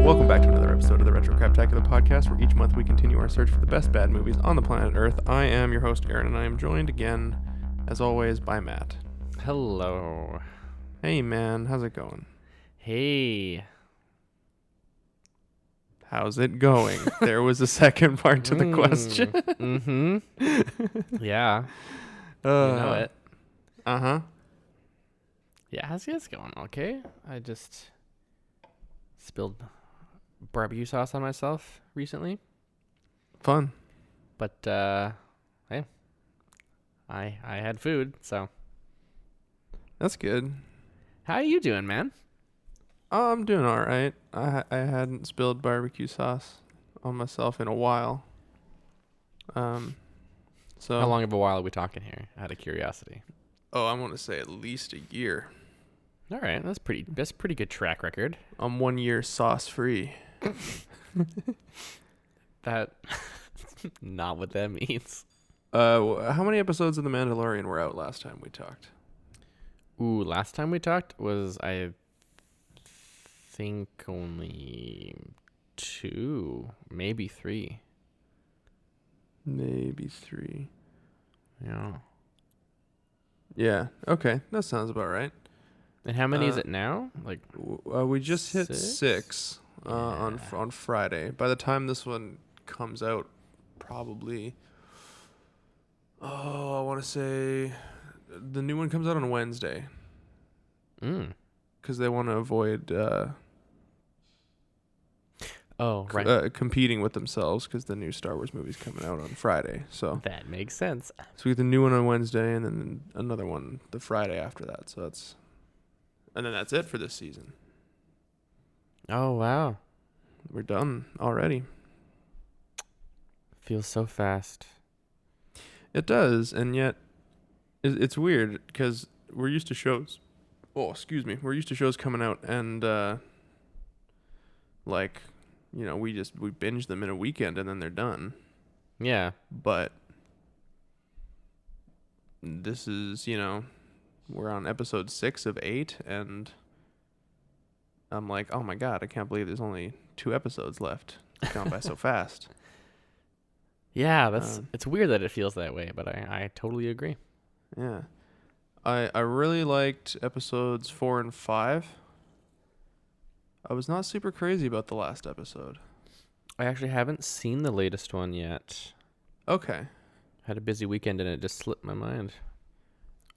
Welcome back to another episode of the Retro Craptacular podcast, where each month we continue our search for the best bad movies on the planet Earth. I am your host, Aaron, and I am joined again, as always, by Matt. Hello. Hey, man. How's it going? Hey. How's it going? There was a second part to the question. Mm-hmm. Yeah. You know it. Uh-huh. Yeah, how's it going? Okay. I just spilled barbecue sauce on myself recently. Fun. But, hey. I had food, so. That's good. How are you doing, man? Oh, I'm doing all right. I hadn't spilled barbecue sauce on myself in a while. So How long of a while are we talking here? Out of curiosity. Oh, I want to say at least a year. All right, that's pretty good track record. I'm 1 year sauce free. That not what that means. How many episodes of The Mandalorian were out last time we talked? Ooh, last time we talked was, I think, only 2, maybe 3. Maybe 3. Yeah. Yeah. Okay, that sounds about right. And how many is it now? Like, we just hit 6 Yeah. on Friday. By the time this one comes out, probably. Oh, I want to say the new one comes out on Wednesday. Because they want to avoid competing with themselves, because the new Star Wars movie's coming out on Friday. So that makes sense. we get the new one on Wednesday, and then another one the Friday after that. So and then that's it for this season. Oh, wow. We're done already. Feels so fast. It does, and yet it's weird because we're used to shows. Oh, excuse me. We're used to shows coming out, and we binge them in a weekend and then they're done. Yeah. But this is, we're on episode 6 of 8, and I'm like, oh my god, I can't believe there's only 2 episodes left. It's gone by so fast. Yeah, it's weird that it feels that way, but I totally agree. Yeah. I really liked episodes 4 and 5. I was not super crazy about the last episode. I actually haven't seen the latest one yet. Okay. Had a busy weekend and it just slipped my mind.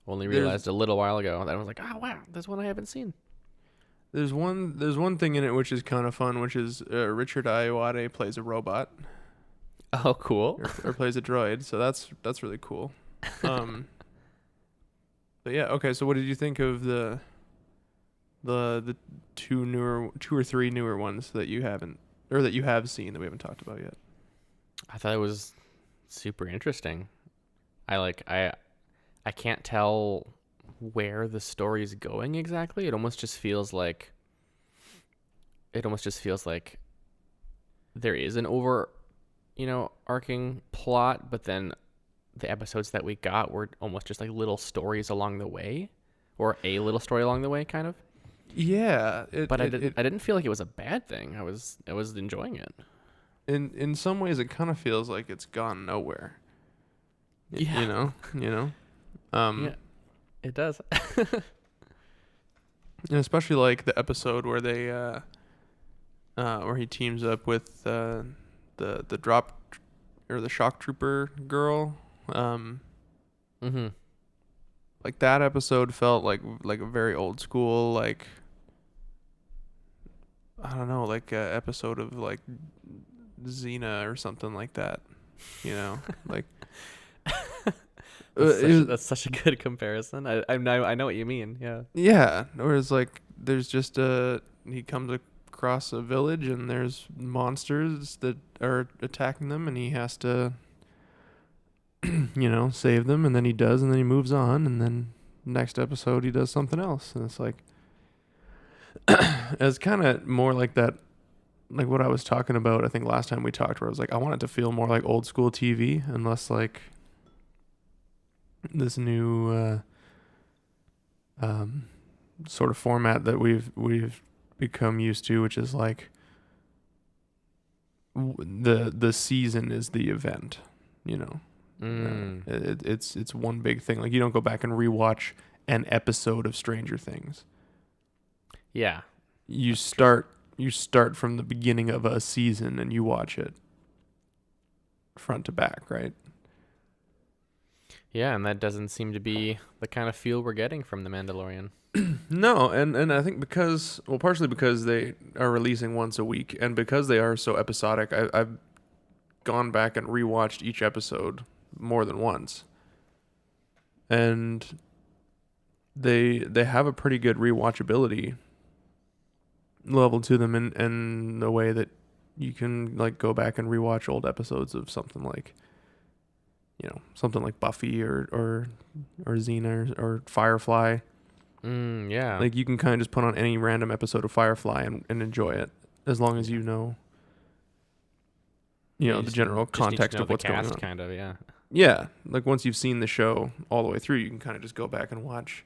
Only realized a little while ago that I was like, oh wow, there's one I haven't seen. There's one thing in it which is kind of fun, which is Richard Ayoade plays a robot. Oh, cool. Or plays a droid, so that's really cool. But yeah, okay. So what did you think of the 2 or 3 newer ones that you have seen that we haven't talked about yet? I thought it was super interesting. I can't tell where the story's going exactly. It almost just feels like there is an arcing plot, but then the episodes that we got were almost just like little stories along the way, or a little story along the way, kind of. Yeah, I didn't feel like it was a bad thing. I was enjoying it. In some ways, it kind of feels like it's gone nowhere. Yeah. Yeah, it does. And especially like the episode where they where he teams up with the drop or the shock trooper girl. Mm-hmm. Like that episode felt like a very old school, like, I don't know, like a episode of like Xena or something like that. Like that's such a good comparison. I know what you mean. Yeah. Yeah. Whereas like there's just he comes across a village and there's monsters that are attacking them, and he has to save them, and then he does, and then he moves on, and then next episode he does something else, and it's like it's kind of more like that, like what I was talking about I think last time we talked, where I was like, I want it to feel more like old school TV and less like this new sort of format that we've become used to, which is like the season is the event, you know. Mm. It's one big thing. Like you don't go back and rewatch an episode of Stranger Things. Yeah. You That's true. start from the beginning of a season and you watch it front to back, right? Yeah, and that doesn't seem to be the kind of feel we're getting from The Mandalorian. No, and I think because, well, partially because they are releasing once a week, and because they are so episodic, I've gone back and rewatched each episode more than once, and they have a pretty good rewatchability level to them in the way that you can like go back and rewatch old episodes of something like, something like Buffy or Xena or Firefly. Yeah. Like you can kind of just put on any random episode of Firefly and enjoy it as long as Yeah. you know Yeah, you the general just need to context know of the what's going cast, on. kind of, yeah. Yeah, like once you've seen the show all the way through, you can kind of just go back and watch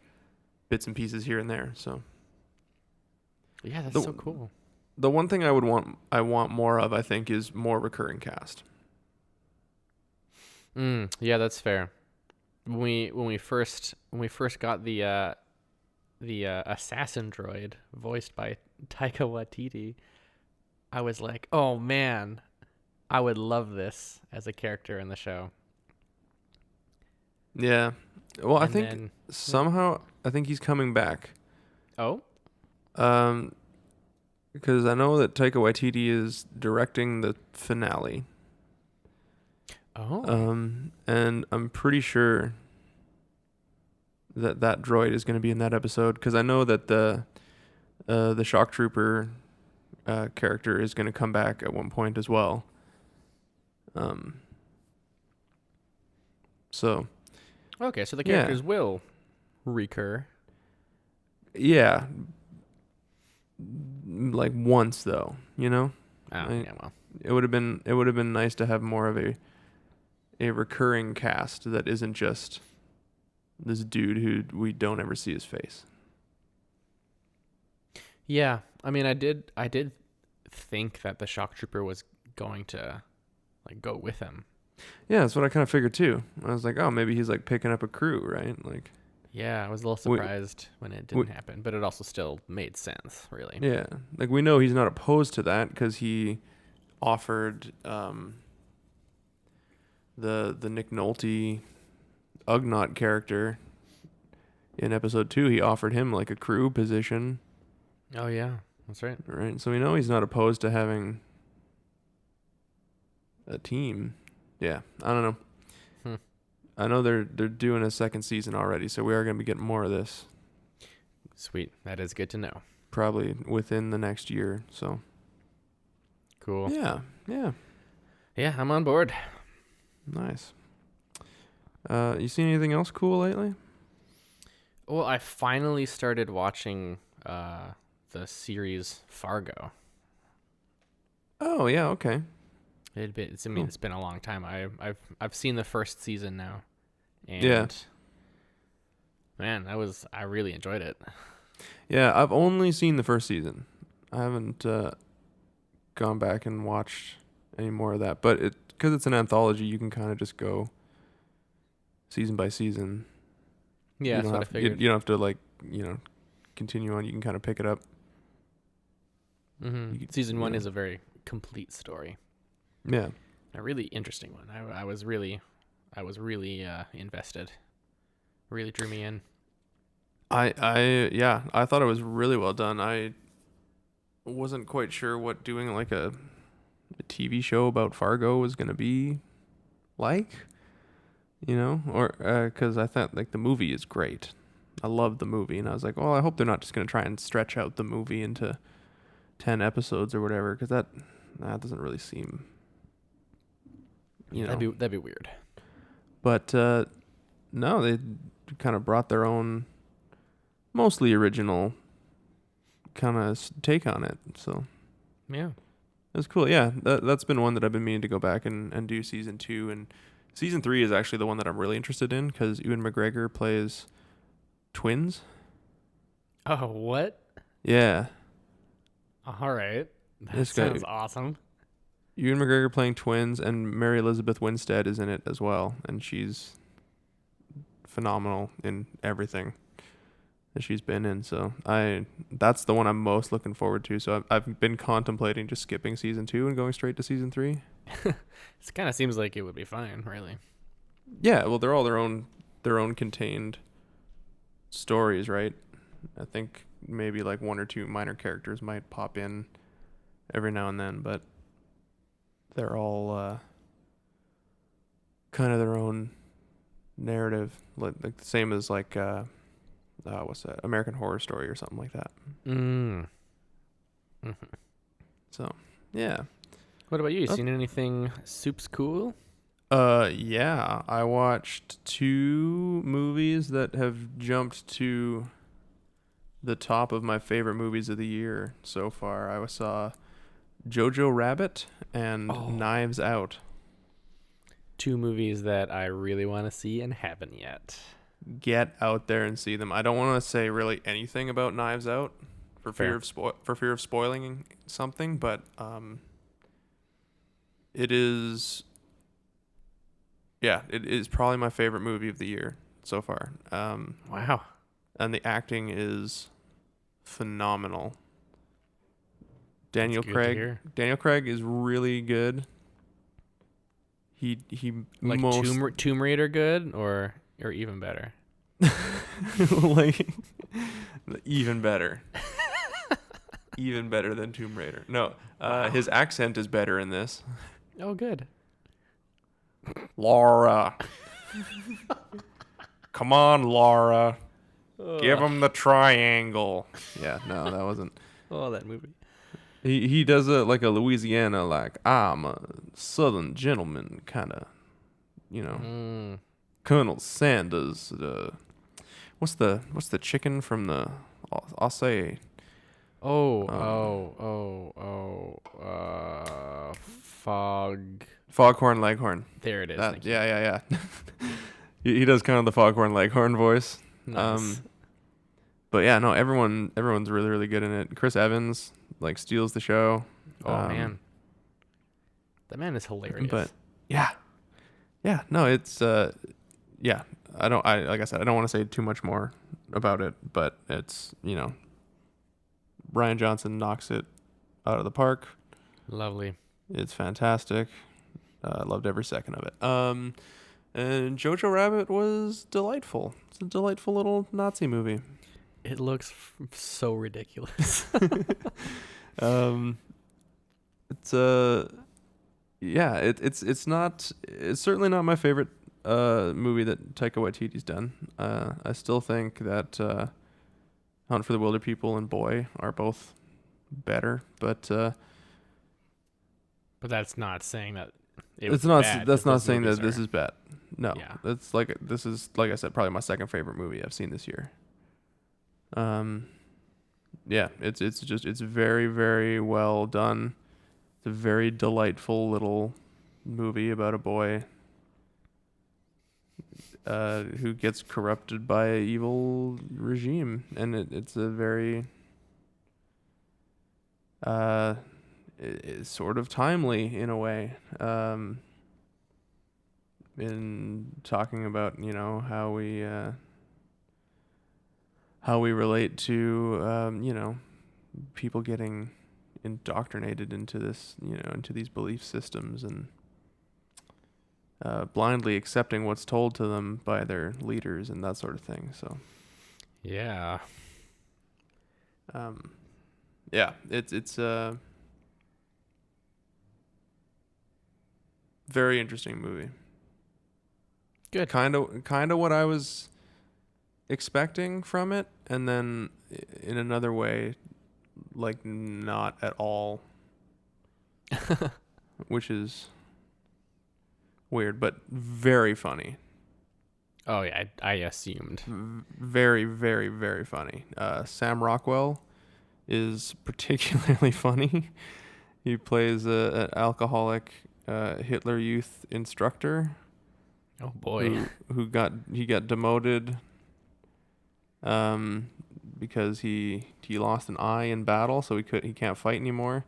bits and pieces here and there. So Yeah, that's the so cool. the one thing I want more of, I think, is more recurring cast. Yeah, that's fair. When we first got the assassin droid voiced by Taika Waititi, I was like, oh man, I would love this as a character in the show. Yeah. Well, I And think then, yeah. somehow I think he's coming back. Oh, Um, because I know that Taika Waititi is directing the finale. oh, And I'm pretty sure that droid is going to be in that episode because I know that the shock trooper character is going to come back at one point as well. Um, so okay. So the yeah, characters will recur. yeah, like once though, Oh, I, yeah. Well, it would have been nice to have more of a recurring cast that isn't just this dude who we don't ever see his face. yeah. I mean, I did think that the shock trooper was going to like go with him. Yeah, that's what I kind of figured too. I was like, oh, maybe he's like picking up a crew, right? Like, Yeah, I was a little we, surprised when it we didn't happen, but it also still made sense, really. yeah, like we know he's not opposed to that because he offered the Nick Nolte Ugnaught character in episode 2. He offered him like a crew position, Oh yeah, that's right. right? So we know he's not opposed to having a team. Yeah, I don't know. Hmm. I know they're doing a second season already, so we are going to be getting more of this Sweet. That is good to know. probably within the next year. So Cool. yeah, yeah, Yeah, I'm on board. nice. You seen anything else cool lately? Well, I finally started watching the series Fargo. Oh yeah, okay, It's I mean cool. it's been a long time. I've seen the first season now, Yeah, and man, I really enjoyed it. yeah. I've only seen the first season. I haven't gone back and watched any more of that, but because it's an anthology, you can kind of just go season by season. Yeah, You that's don't what I have figured. you don't have to like continue on. You can kind of pick it up. You, Season you one know, is a very complete story, yeah. a really interesting one. I was really invested. Really drew me in. I thought it was really well done. I wasn't quite sure what doing like a TV show about Fargo was gonna be like, or because I thought like the movie is great. I loved the movie, and I was like, well, I hope they're not just gonna try and stretch out the movie into 10 episodes or whatever, because that doesn't really seem, you Yeah, know. that'd be weird. But no, they kind of brought their own, mostly original kind of take on it. So Yeah. it was cool. Yeah, that's been one that I've been meaning to go back and do season 2. And season 3 is actually the one that I'm really interested in because Ewan McGregor plays twins. Oh, what? Yeah. All right. That This guy, sounds awesome. Ewan McGregor playing twins, and Mary Elizabeth Winstead is in it as well, and she's phenomenal in everything that she's been in. So that's the one I'm most looking forward to. So I've been contemplating just skipping season 2 and going straight to season 3. It kind of seems like it would be fine, really. Yeah, well, they're all their own contained stories, right? I think maybe like one or two minor characters might pop in every now and then, but they're all kind of their own narrative, like the same as like what's that? American Horror Story or something like that. Mm. hmm So, yeah. What about you? Oh. Seen anything Soup's cool? Yeah, I watched 2 movies that have jumped to the top of my favorite movies of the year so far. I saw Jojo Rabbit and Oh. Knives Out. 2 movies that I really want to see and haven't yet. Get out there and see them. I don't want to say really anything about Knives Out for Fair. fear of spoiling something, but it is it is probably my favorite movie of the year so far. Wow. And the acting is phenomenal. That's good to hear. Daniel Craig is really good. He Like most Tomb Raider good or even better? like even better. Even better than Tomb Raider. No, Wow. his accent is better in this. Oh, good. Laura. Come on, Laura. Give him the triangle. Yeah, no, that wasn't. Oh, that movie. He does like a Louisiana, like, I'm a Southern gentleman kind of, Colonel Sanders. What's the chicken from the? I'll say. Fog. Foghorn Leghorn. There it is. That, Thank you. yeah. He does kind of the Foghorn Leghorn voice. Nice. But yeah, no, everyone's really really good in it. Chris Evans like steals the show. Oh man, that man is hilarious. But yeah, no, it's yeah. I like I said, I don't want to say too much more about it, but it's Ryan Johnson knocks it out of the park. Lovely. It's fantastic. I loved every second of it. And Jojo Rabbit was delightful. It's a delightful little Nazi movie. It looks so ridiculous. It's it's certainly not my favorite movie that Taika Waititi's done. I still think that Hunt for the Wilder People and Boy are both better, but that's not saying that it's not. That's not saying that this is bad. No, Yeah. This is like I said, probably my second favorite movie I've seen this year. Yeah, it's very very well done. It's a very delightful little movie about a boy who gets corrupted by an evil regime, and it's a very it's sort of timely in a way. In talking about how we relate to people getting indoctrinated into this into these belief systems and blindly accepting what's told to them by their leaders and that sort of thing. So Yeah. yeah, it's a very interesting movie. Good. Kind of what I was expecting from it, and then in another way, like not at all, which is weird, but very funny. Oh yeah, I assumed. Very, very, very funny. Sam Rockwell is particularly funny. He plays an alcoholic Hitler Youth instructor. Oh boy. Who got demoted because he lost an eye in battle, so he can't fight anymore.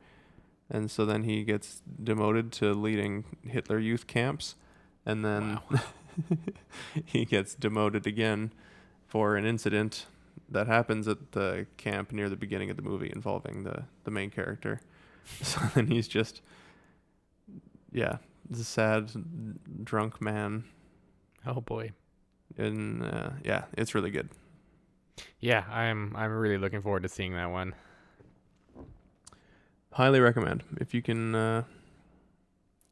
and so then he gets demoted to leading Hitler youth camps, and then Wow. he gets demoted again for an incident that happens at the camp near the beginning of the movie involving the main character. So then he's just, yeah, the sad drunk man, Oh boy. and yeah, it's really good. Yeah, I'm really looking forward to seeing that one. Highly recommend if you can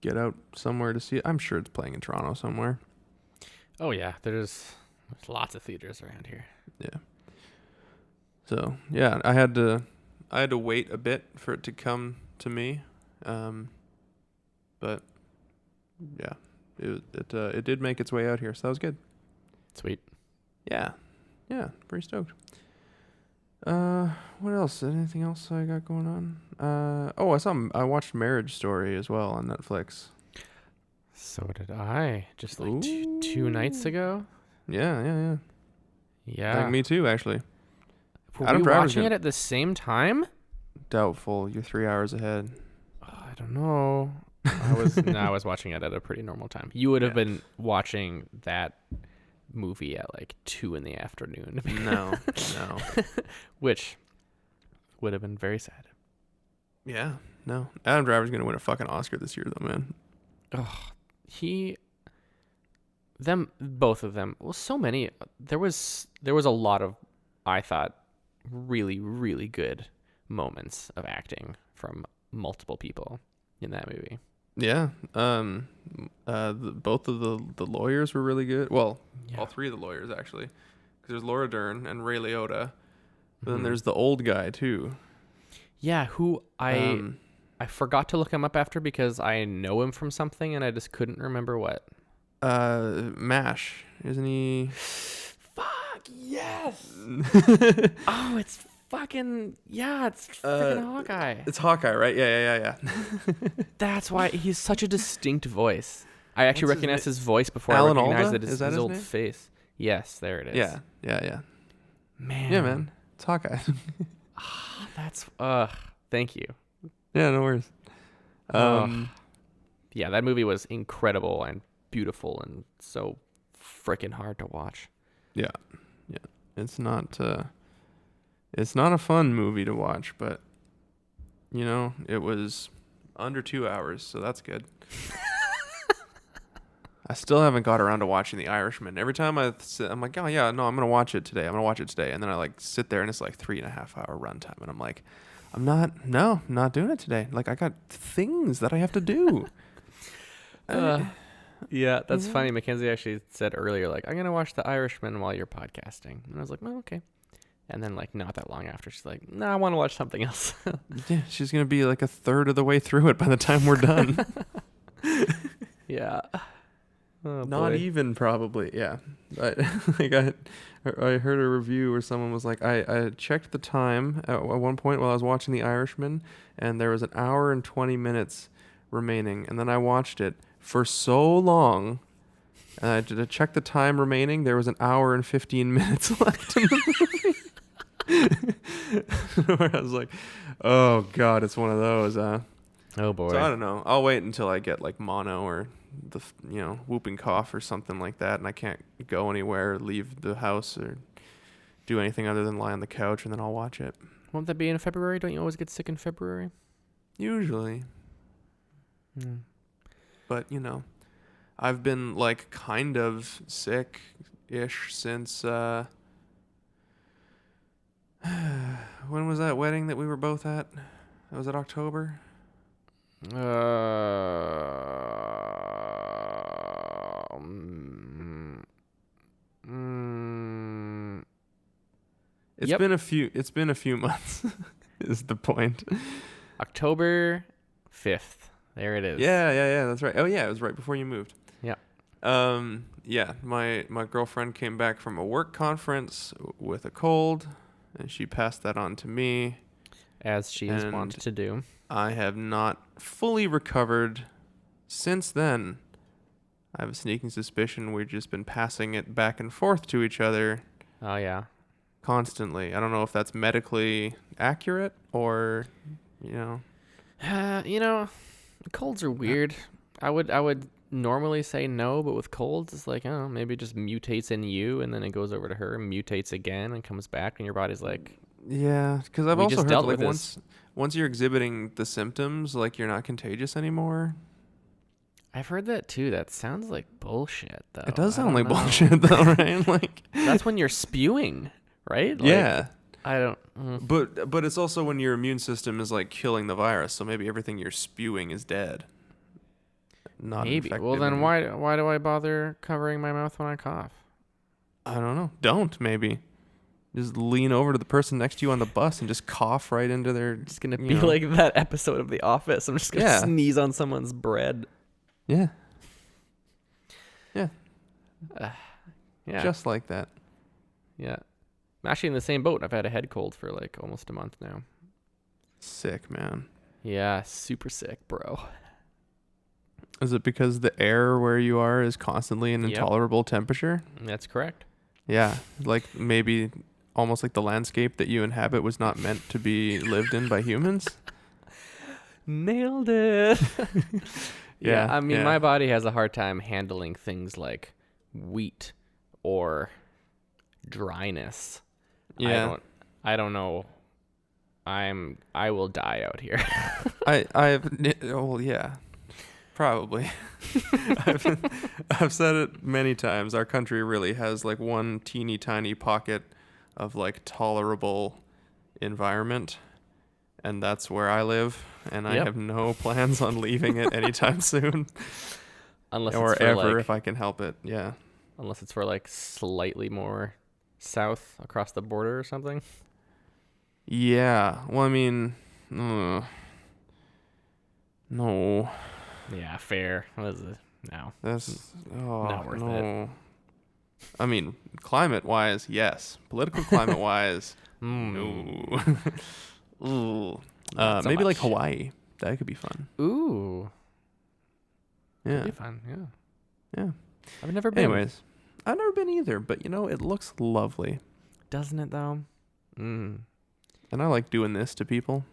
get out somewhere to see it. I'm sure it's playing in Toronto somewhere. Oh yeah, there's lots of theaters around here. Yeah. So yeah, I had to wait a bit for it to come to me, but yeah, it did make its way out here, so that was good. Sweet. Yeah, pretty stoked. What else? Anything else I got going on? I watched Marriage Story as well on Netflix. So did I. Just like two nights ago. Yeah. Yeah. Like me too, actually. Were Adam we Driver's watching gonna- it at the same time? Doubtful. You're 3 hours ahead. I don't know. I was watching it at a pretty normal time. You would have Yeah. been watching that movie at like 2 p.m. No. Which would have been very sad. Yeah, no. Adam Driver's gonna win a fucking Oscar this year, though, man. Both of them. Well, so many. There was a lot of, I thought, really, really good moments of acting from multiple people in that movie. Yeah. Both of the lawyers were really good. Well, Yeah. all three of the lawyers actually, because there's Laura Dern and Ray Liotta. But then Mhm. there's the old guy too. Yeah, who I forgot to look him up after because I know him from something and I just couldn't remember what. MASH, isn't he? Fuck yes! Oh, it's fucking it's freaking Hawkeye. It's Hawkeye, right? Yeah. That's why he's such a distinct voice. I actually What's his recognized his voice before Alan I recognized Alda? that Is it's that his his old name? face. Yes, there it is. Yeah. Man. Yeah, man. It's Hawkeye. That's thank you. Yeah, no worries. Yeah, that movie was incredible and beautiful and so freaking hard to watch. Yeah. It's not a fun movie to watch, but it was under 2 hours, so that's good. I still haven't got around to watching The Irishman. Every time I'm like, oh yeah, no, I'm gonna watch it today. And then I like sit there and it's like 3.5 hour runtime, and I'm like, I'm not doing it today. Like I got things that I have to do. Yeah, that's Yeah. funny. Mackenzie actually said earlier, like, I'm going to watch The Irishman while you're podcasting. And I was like, oh, okay. And then, like, not that long after, she's like, no, I want to watch something else. Yeah, she's gonna be like a third of the way through it by the time we're done. Yeah. Oh, Not boy. even probably. Yeah. I heard a review where someone was like, I checked the time at one point while I was watching The Irishman, and there was an hour and 20 minutes remaining, and then I watched it for so long, and I to check the time remaining, there was an hour and 15 minutes left in the movie. Where I was like, oh god, it's one of those. Oh, boy. So I don't know. I'll wait until I get like mono or the whooping cough or something like that, and I can't go anywhere, leave the house, or do anything other than lie on the couch, and then I'll watch it. Won't that be in February? Don't you always get sick in February? Usually. But I've been like kind of sick-ish since when was that wedding that we were both at? Was it October? It's Yep. been a few months is the point. October 5th. There it is. Yeah, that's right. Oh yeah, it was right before you moved. Yeah. Yeah, my girlfriend came back from a work conference with a cold, and she passed that on to me. As she is wont And to do. I have not fully recovered since then. I have a sneaking suspicion we've just been passing it back and forth to each other Oh, yeah. constantly. I don't know if that's medically accurate or. You know, colds are weird. I would normally say no, but with colds, it's like, oh, maybe it just mutates in you, and then it goes over to her, mutates again, and comes back, and your body's like, Yeah, because I've we also just heard that dealt like with this. once you're exhibiting the symptoms, like you're not contagious anymore. I've heard that too. That sounds like bullshit, It though. does I sound don't like know. bullshit though, right? Like, That's when you're spewing, right? Like, yeah, I don't. but it's also when your immune system is like killing the virus, so maybe everything you're spewing is dead, not Maybe. Well, infected, then and why do I bother covering my mouth when I cough? I don't know. Don't maybe just lean over to the person next to you on the bus and just cough right into their, It's gonna you be know, like that episode of The Office. I'm just gonna yeah, sneeze on someone's bread. yeah, yeah, Yeah, just like that. yeah. I'm actually in the same boat. I've had a head cold for like almost a month now. Sick, man. Yeah, super sick, bro. Is it because the air where you are is constantly an Yep, intolerable temperature? that's correct. Yeah, like maybe almost like the landscape that you inhabit was not meant to be lived in by humans. Nailed it. Yeah, Yeah, I mean, yeah, my body has a hard time handling things like wheat or dryness. I yeah. don't I don't know. I will die out here. Well, yeah, probably. I've said it many times. Our country really has like one teeny tiny pocket of like tolerable environment, and that's where I live, and I Yep. have no plans on leaving it anytime soon Unless it's or for ever if like I can help it. Yeah. slightly more south across the border or something. Yeah. Well, I mean, no. Yeah, fair. What is it? No. That's oh Not worth it. no. I mean, climate wise, yes. Political climate wise, Hmm. no. Ooh. Not so Maybe like much. Hawaii. That could be fun. Ooh. Could Yeah. be fun, yeah. Yeah. I've never been. Anyways, I've never been either, but you know, it looks lovely. Doesn't it though? Mm. And I like doing this to people.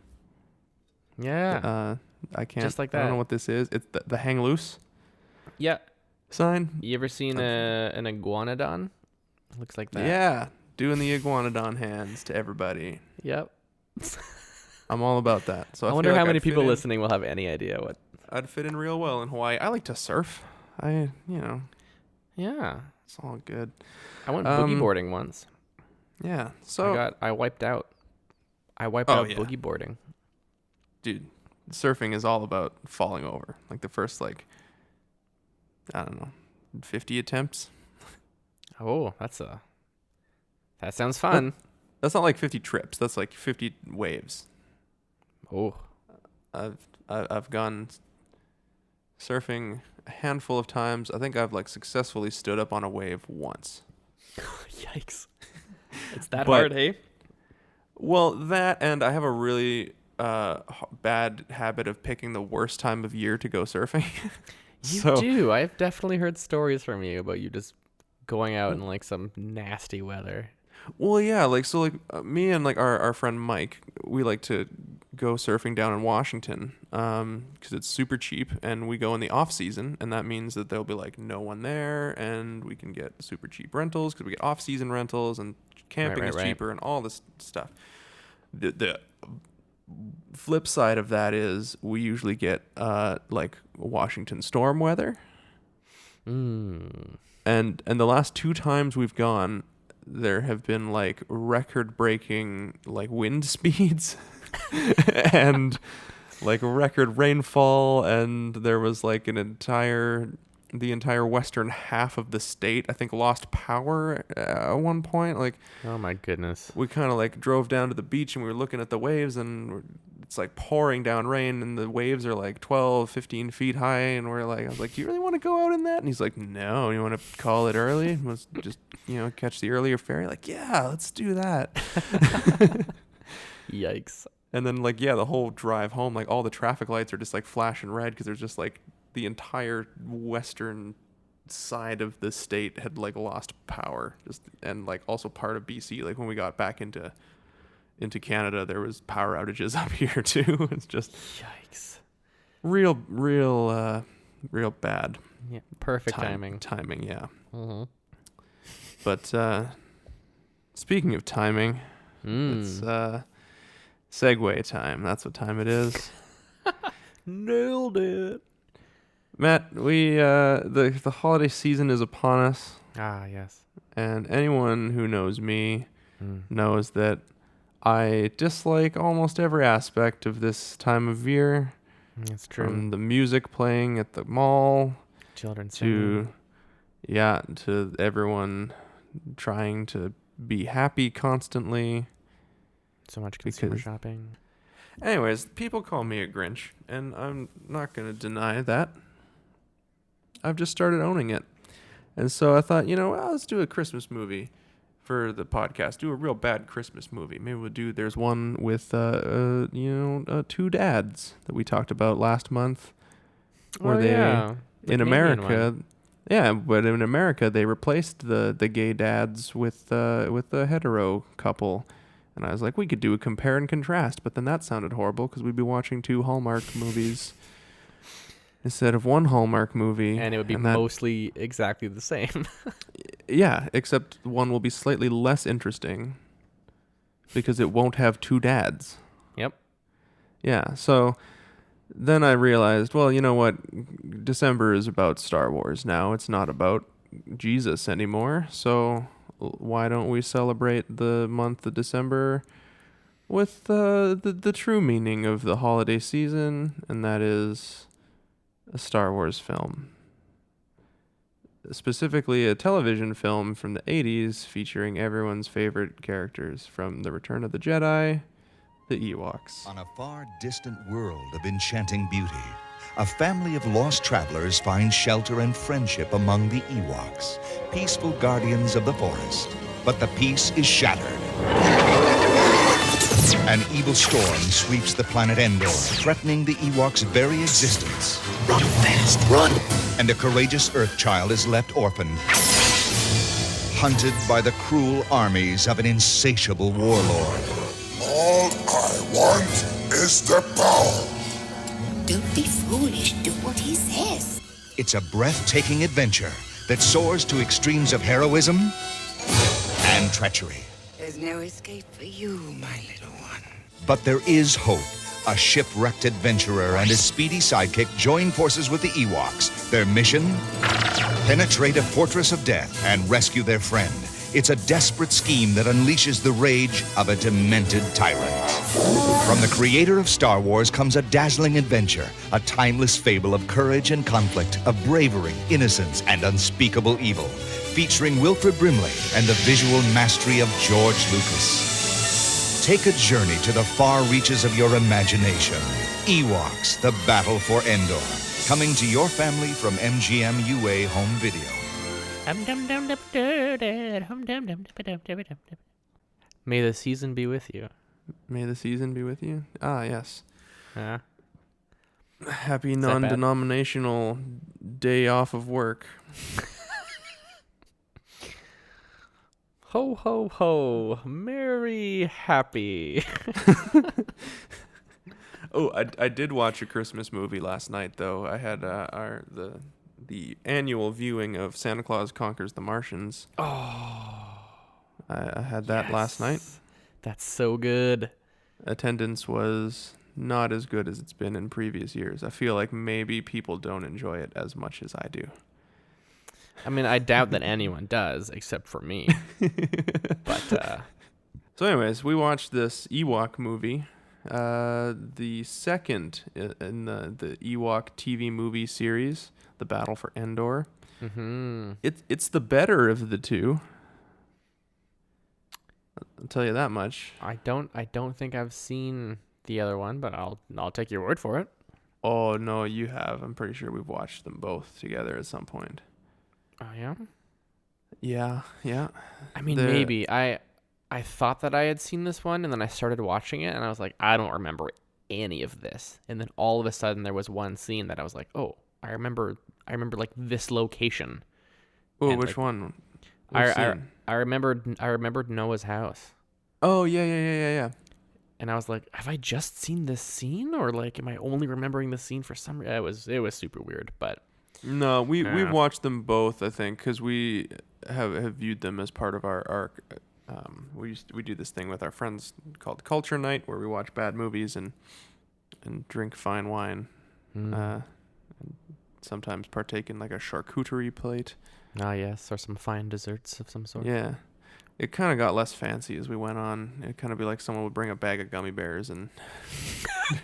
Yeah. I can't. Just like I don't know that. what this is. It's the hang loose Yeah. sign. You ever seen an iguanodon? Looks like that. Yeah, doing the iguanodon hands to everybody. Yep. I'm all about that. So I I wonder feel how like many people listening will have any idea what. I'd fit in real well in Hawaii. I like to surf. You know, Yeah. it's all good. I went boogie boarding once. Yeah. So, I wiped out. I wiped oh out yeah, boogie boarding. dude, surfing is all about falling over. Like the first I don't know, 50 attempts. Oh, that sounds That, fun. that's not like 50 trips. That's like 50 waves. Oh. I've gone surfing a handful of times. I think I've like successfully stood up on a wave once. Yikes. It's that But- hard, hey? Well, that and I have a really bad habit of picking the worst time of year to go surfing. You So do. I've definitely heard stories from you about you just going out in like some nasty weather. well, yeah, like so, like me and like our friend Mike, we like to go surfing down in Washington, because it's super cheap, and we go in the off season, and that means that there'll be like no one there, and we can get super cheap rentals because we get off season rentals, and camping Right, is right. cheaper, and all this stuff. The flip side of that is we usually get like Washington storm weather, Mm. and the last two times we've gone, there have been like record breaking like wind speeds and like record rainfall, and there was like the entire western half of the state I think lost power at one point. Like Oh my goodness. we kind of like drove down to the beach and we were looking at the waves, and it's like pouring down rain, and the waves are like 12, 15 feet high, and I was like, do you really want to go out in that? And he's like, no. You want to call it early? Let's just catch the earlier ferry. Like, yeah, let's do that. Yikes. And then like, yeah, the whole drive home, like all the traffic lights are just like flashing red because there's just like the entire western side of the state had like lost power, just, and like also part of BC, like when we got back into into Canada, there was power outages up here too. It's just Yikes. real bad Yeah. Perfect timing. Timing, yeah. Mm-hmm. But speaking of timing, it's segue time. That's what time it is. Nailed it. Matt, we the holiday season is upon us, Ah, yes. and anyone who knows me knows that I dislike almost every aspect of this time of year. It's true. From the music playing at the mall Children to singing. to everyone trying to be happy constantly. So much consumer shopping. Anyways, people call me a Grinch, and I'm not going to deny that. I've just started owning it. And so I thought, well, let's do a Christmas movie for the podcast. Do a real bad Christmas movie. Maybe there's one with, two dads that we talked about last month. Where The in Canadian America, one. yeah, but in America, they replaced the gay dads with the hetero couple. And I was like, we could do a compare and contrast, but then that sounded horrible because we'd be watching 2 Hallmark movies instead of 1 Hallmark movie. And it would be mostly exactly the same. Yeah, except one will be slightly less interesting because it won't have 2 dads. Yep. Yeah, so then I realized, well, you know what? December is about Star Wars now. It's not about Jesus anymore. So why don't we celebrate the month of December with the true meaning of the holiday season, and that is a Star Wars film. Specifically a television film from the 80s featuring everyone's favorite characters from The Return of the Jedi, the Ewoks. On a far distant world of enchanting beauty, a family of lost travelers find shelter and friendship among the Ewoks, peaceful guardians of the forest. But the peace is shattered. An evil storm sweeps the planet Endor, threatening the Ewoks' very existence. Run fast, run! And a courageous Earth child is left orphaned, hunted by the cruel armies of an insatiable warlord. All I want is the power. Don't be foolish. Do what he says. It's a breathtaking adventure that soars to extremes of heroism and treachery. There's no escape for you, my little one. But there is hope. A shipwrecked adventurer and his speedy sidekick join forces with the Ewoks. Their mission? Penetrate a fortress of death and rescue their friend. It's a desperate scheme that unleashes the rage of a demented tyrant. From the creator of Star Wars comes a dazzling adventure, a timeless fable of courage and conflict, of bravery, innocence, and unspeakable evil, featuring Wilfred Brimley and the visual mastery of George Lucas. Take a journey to the far reaches of your imagination. Ewoks, The Battle for Endor. Coming to your family from MGM UA Home Video. May the season be with you. May the season be with you. Ah, yes. Yeah. Happy that bad? non-denominational day off of work. Ho, ho, ho. Merry, happy. Oh, I did watch a Christmas movie last night, though. I had the annual viewing of Santa Claus Conquers the Martians. Oh. I had that last night. That's so good. Attendance was not as good as it's been in previous years. I feel like maybe people don't enjoy it as much as I do. I mean, I doubt that anyone does, except for me. But, So anyways, we watched this Ewok movie, the second in the Ewok TV movie series, The Battle for Endor. mm-hmm. It's the better of the two. I'll tell you that much. I don't think I've seen the other one, but I'll take your word for it. Oh no, you have. I'm pretty sure we've watched them both together at some point. Oh yeah? Yeah. I mean, maybe. I thought that I had seen this one, and then I started watching it, and I was like, I don't remember any of this. And then all of a sudden, there was one scene that I was like, oh, I remember like this location. Oh, which one? Which scene? I remembered Noah's house. Oh yeah. And I was like, have I just seen this scene, or like, am I only remembering the scene for some reason? It was super weird, but No, we've Yeah. watched them both, I think, because we have viewed them as part of our we do this thing with our friends called Culture Night, where we watch bad movies and drink fine wine, and sometimes partake in like a charcuterie plate. ah, yes, or some fine desserts of some sort. Yeah. It kind of got less fancy as we went on. It'd kind of be like someone would bring a bag of gummy bears and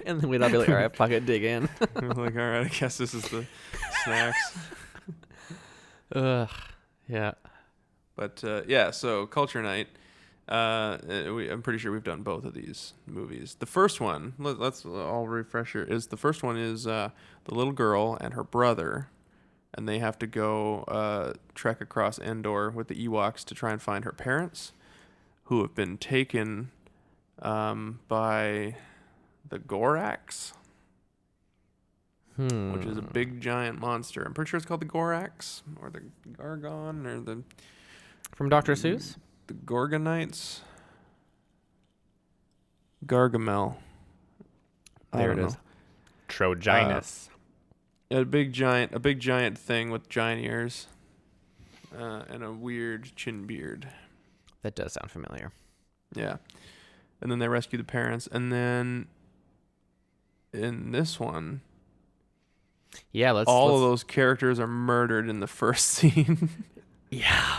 And then we'd all be like, all right, fuck it, dig in. we're like, all right, I guess this is the snacks. Ugh, yeah. But yeah, so Culture Night. I'm pretty sure we've done both of these movies. The first one, let's all refresher. The first one is the little girl and her brother, and they have to go trek across Endor with the Ewoks to try and find her parents, who have been taken by the Gorax, which is a big giant monster. I'm pretty sure it's called the Gorax or the Gargon or the From Dr. Seuss? the Gorgonites. Gargamel. I There don't it is. know. Trojanus. A big giant thing with giant ears, and a weird chin beard. That does sound familiar. Yeah, and then they rescue the parents, and then in this one, Yeah, let's all of those characters are murdered in the first scene. Yeah.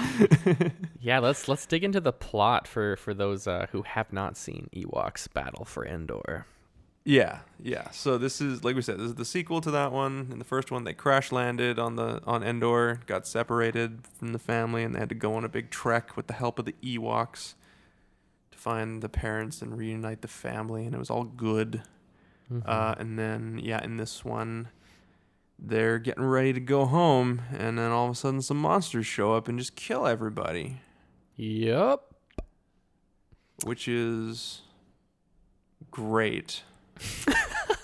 Yeah, let's dig into the plot for those who have not seen Ewoks Battle for Endor. Yeah. So this is, like we said, this is the sequel to that one. In the first one, they crash landed on Endor, got separated from the family, and they had to go on a big trek with the help of the Ewoks to find the parents and reunite the family, and it was all good. And then, in this one, they're getting ready to go home, and then all of a sudden, some monsters show up and just kill everybody, Yup. which is great.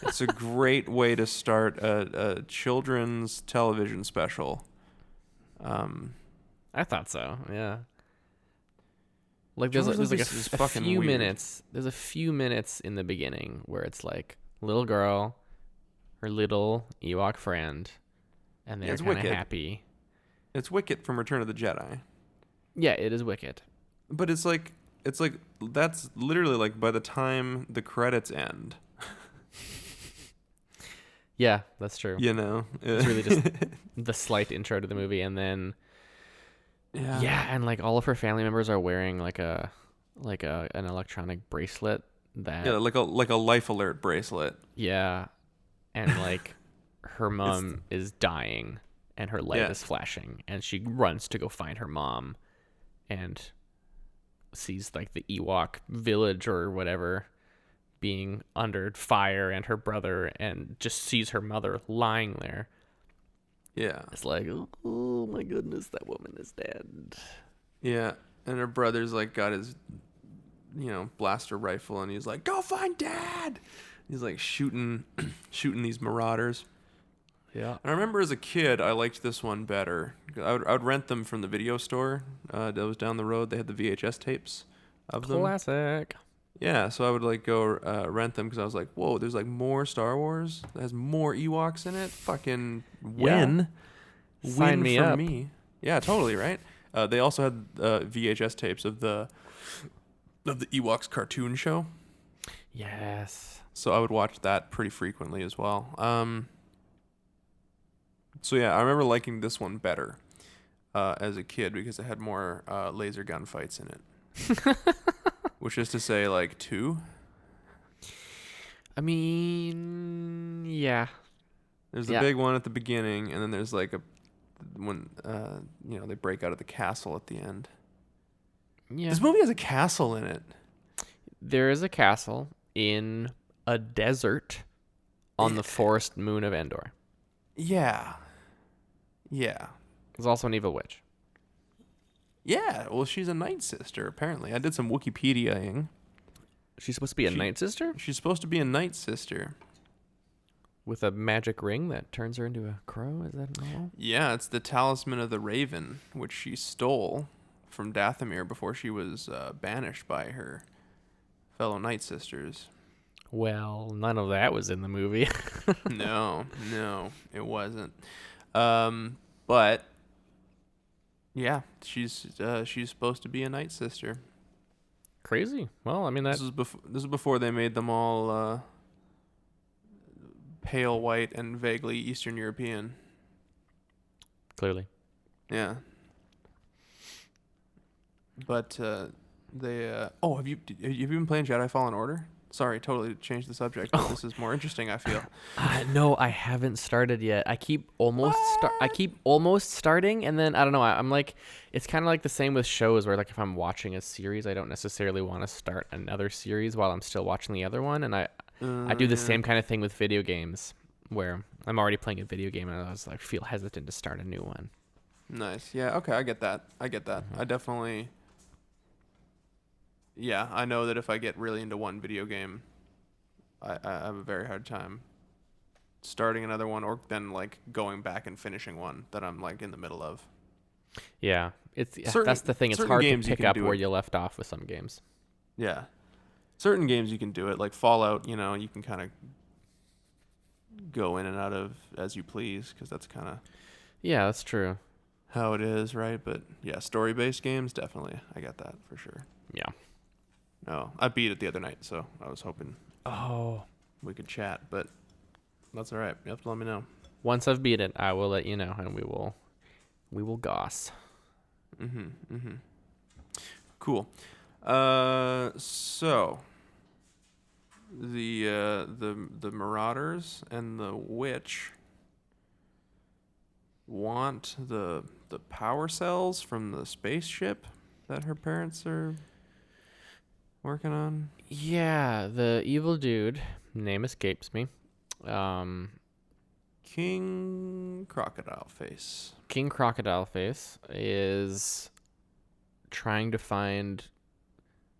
It's a great way to start a children's television special. I thought so. Yeah. Like there's Children's like movies is a fucking few weird. minutes. There's a few minutes in the beginning where it's like little girl, her little Ewok friend, and they're it's kind of wicked. happy. It's Wicket from Return of the Jedi. Yeah, it is wicked. But it's like that's literally like by the time the credits end, Yeah, that's true. you know. It's really just the slight intro to the movie, and then yeah, and like all of her family members are wearing like an electronic bracelet that Yeah, like a life alert bracelet. yeah, and like her mom is dying and her light Yeah. is flashing, and she runs to go find her mom, and sees like the Ewok village or whatever being under fire, and her brother, and just sees her mother lying there. Yeah. It's like, oh my goodness, that woman is dead. Yeah. And her brother's like got his blaster rifle, and he's like, "Go find Dad." He's like shooting these marauders. Yeah. And I remember as a kid, I liked this one better. I would rent them from the video store that was down the road. They had the VHS tapes of them. Classic. Yeah, so I would like go rent them because I was like, whoa, there's like more Star Wars that has more Ewoks in it. Fucking win. Sign Win me for up. me. Yeah, totally, right? They also had VHS tapes of the Ewoks cartoon show. Yes. So I would watch that pretty frequently as well. So yeah, I remember liking this one better as a kid because it had more laser gun fights in it. Which is to say, like 2. I mean, yeah. There's the Yeah. big one at the beginning, and then there's like when they break out of the castle at the end. Yeah. This movie has a castle in it. There is a castle in a desert on the forest moon of Endor. Yeah. There's also an evil witch. Yeah, well, she's a Night Sister, apparently. I did some Wikipediaing. She's supposed to be a Night Sister She's supposed to be a Night Sister. with a magic ring that turns her into a crow. Is that normal? Yeah, it's the Talisman of the Raven, which she stole from Dathomir before she was banished by her fellow Night Sisters. Well, none of that was in the movie. No, it wasn't. But yeah, she's supposed to be a Night Sister. Crazy. Well, I mean that. This is before they made them all pale white and vaguely Eastern European. Clearly. Yeah. But they. Oh, have you been playing Jedi Fallen Order? Sorry, totally changed the subject, but this is more interesting, I feel. No, I haven't started yet. I keep almost starting, and then I don't know. I'm like, it's kind of like the same with shows where like if I'm watching a series, I don't necessarily want to start another series while I'm still watching the other one, and I do the same kind of thing with video games where I'm already playing a video game and I was like feel hesitant to start a new one. Nice. Yeah. Okay. I get that. I definitely. Yeah, I know that if I get really into one video game, I have a very hard time starting another one or then like going back and finishing one that I'm like in the middle of. Yeah, that's the thing. It's hard to pick up where you left off with some games. Yeah, certain games you can do it. Like Fallout, you can kind of go in and out of as you please because that's kind of that's true. How it is, right? But yeah, story-based games definitely. I got that for sure. Yeah. No, I beat it the other night, so I was hoping we could chat, but that's all right. You have to let me know. Once I've beat it, I will let you know, and we will goss. Cool. So the Marauders and the witch want the power cells from the spaceship that her parents are working on. Yeah, the evil dude, name escapes me. King Crocodile Face. King Crocodile Face is trying to find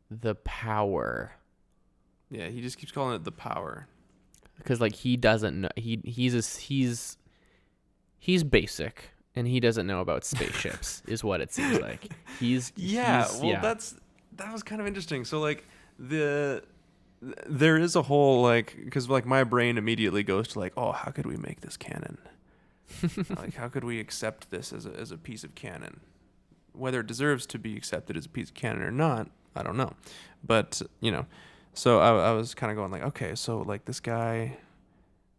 the power. Yeah, he just keeps calling it the power. Because like he doesn't know he's basic and he doesn't know about spaceships is what it seems like. That was kind of interesting. So like there is a whole like because like my brain immediately goes to like, oh, how could we make this canon? Like how could we accept this as a piece of canon? Whether it deserves to be accepted as a piece of canon or not, I don't know. But so I was kind of going like, okay, so like this guy,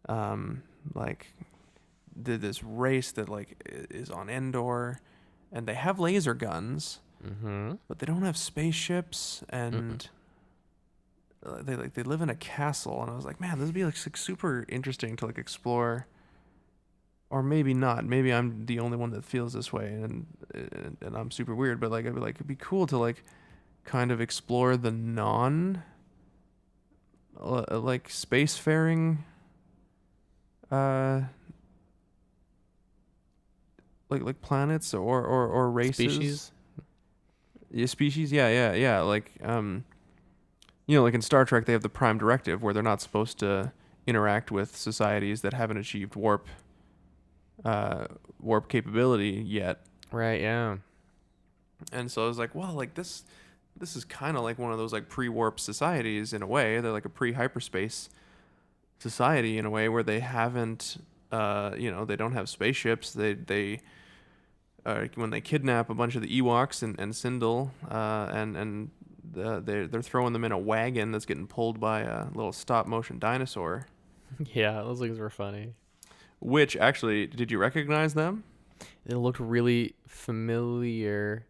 like did this race that like is on Endor, and they have laser guns. But they don't have spaceships, and they live in a castle. And I was like, man, this would be like super interesting to like explore, or maybe not. Maybe I'm the only one that feels this way, and I'm super weird. But like, it'd be cool to like kind of explore the like spacefaring, like planets or races. Species. Yeah, species, yeah. Like, like in Star Trek, they have the Prime Directive where they're not supposed to interact with societies that haven't achieved warp capability yet. Right. Yeah. And so I was like, well, like this is kind of like one of those like pre-warp societies in a way. They're like a pre-hyperspace society in a way where they haven't, they don't have spaceships. They when they kidnap a bunch of the Ewoks and Sindel, they're throwing them in a wagon that's getting pulled by a little stop-motion dinosaur. Yeah, those things were funny. Which, actually, did you recognize them? It looked really familiar.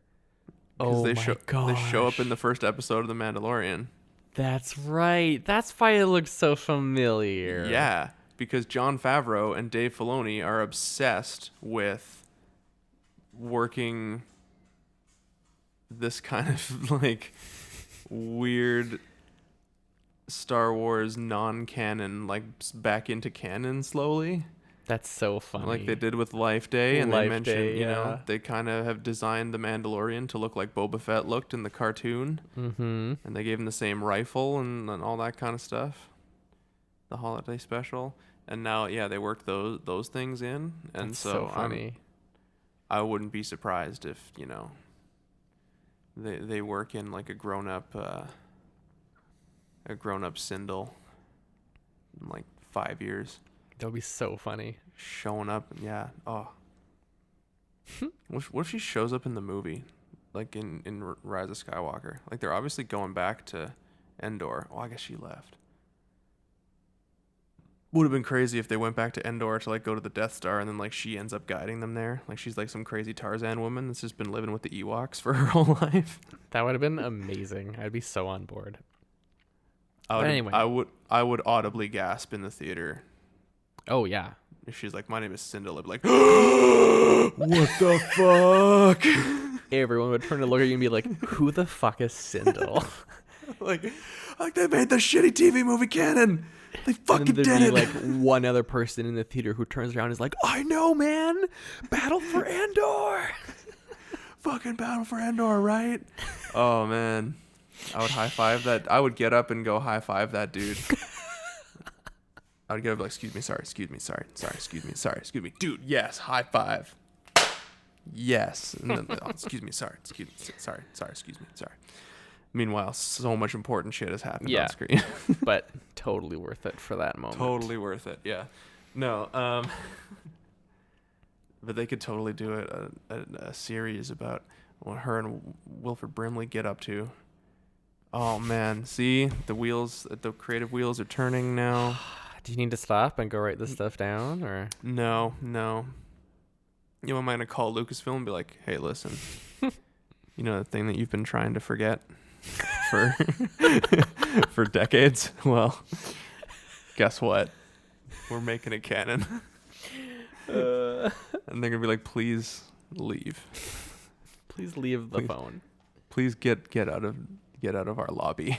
Oh my gosh. They show up in the first episode of The Mandalorian. That's right. That's why it looked so familiar. Yeah, because Jon Favreau and Dave Filoni are obsessed with working this kind of like weird Star Wars non-canon like back into canon slowly. That's so funny. Like they did with Life Day, and Life they mentioned, Day, they kind of have designed the Mandalorian to look like Boba Fett looked in the cartoon. And they gave him the same rifle and all that kind of stuff. The holiday special. And now, they worked those things in. And That's so funny. I wouldn't be surprised if, they work in like a grown-up a grown-up Sindel in like 5 years. That would be so funny. Showing up, yeah. Oh. What if she shows up in the movie, like in Rise of Skywalker? Like they're obviously going back to Endor. Oh, I guess she left. Would have been crazy if they went back to Endor to like go to the Death Star and then like she ends up guiding them there. Like she's like some crazy Tarzan woman that's just been living with the Ewoks for her whole life. That would have been amazing. I'd be so on board. Anyway, I would audibly gasp in the theater. Oh yeah. If she's like, my name is Sindel, I'd be like, what the fuck? Everyone would turn to look at you and be like, who the fuck is Sindel? like they made the shitty TV movie canon. They fucking and did there'd be it. like one other person in the theater who turns around and is like, I know, man. Battle for Endor. Fucking Battle for Endor, right? Oh, man. I would high five that. I would get up and go high five that dude. I would get up like, excuse me, sorry, excuse me, sorry, excuse me, sorry, excuse me. Dude, yes, high five. Yes. And then, oh, excuse me, sorry, excuse me, sorry, excuse me, sorry. Meanwhile, so much important shit has happened on screen. But totally worth it for that moment. Totally worth it, yeah. No, but they could totally do a series about what her and Wilford Brimley get up to. Oh, man. See? The creative wheels are turning now. Do you need to stop and go write this stuff down, or? No. You know, am I going to call Lucasfilm and be like, hey, listen, you know the thing that you've been trying to forget for for decades? Well, guess what? We're making it canon. And they're going to be like, please leave. Please leave the phone. Please get out of our lobby.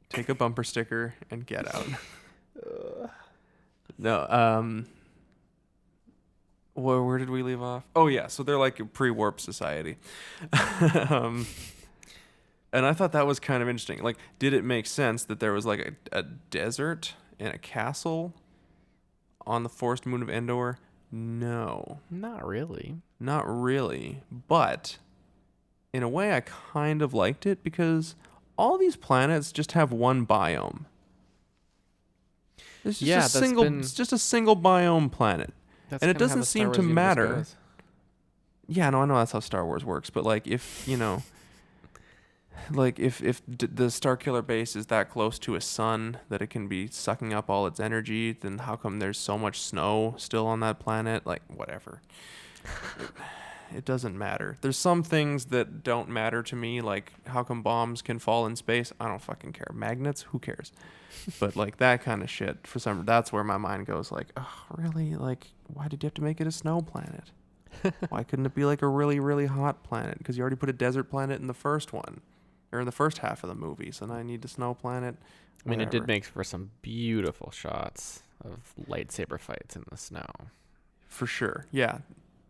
Take a bumper sticker and get out. No, where did we leave off? Oh yeah, so they're like a pre-warp society. And I thought that was kind of interesting. Like, did it make sense that there was like a desert and a castle on the forest moon of Endor? No. Not really. Not really. But in a way, I kind of liked it because all these planets just have one biome. It's just it's just a single biome planet. And it doesn't seem to matter. Yeah, no, I know that's how Star Wars works, but like if, you know, like if the Starkiller base is that close to a sun that it can be sucking up all its energy, then how come there's so much snow still on that planet? Like, whatever. It doesn't matter. There's some things that don't matter to me, like how come bombs can fall in space? I don't fucking care. Magnets? Who cares? But like that kind of shit, that's where my mind goes like, oh, really? Like, why did you have to make it a snow planet? Why couldn't it be like a really, really hot planet? Because you already put a desert planet in the first one, or in the first half of the movie, so now I need a snow planet. I mean, it did make for some beautiful shots of lightsaber fights in the snow. For sure, yeah.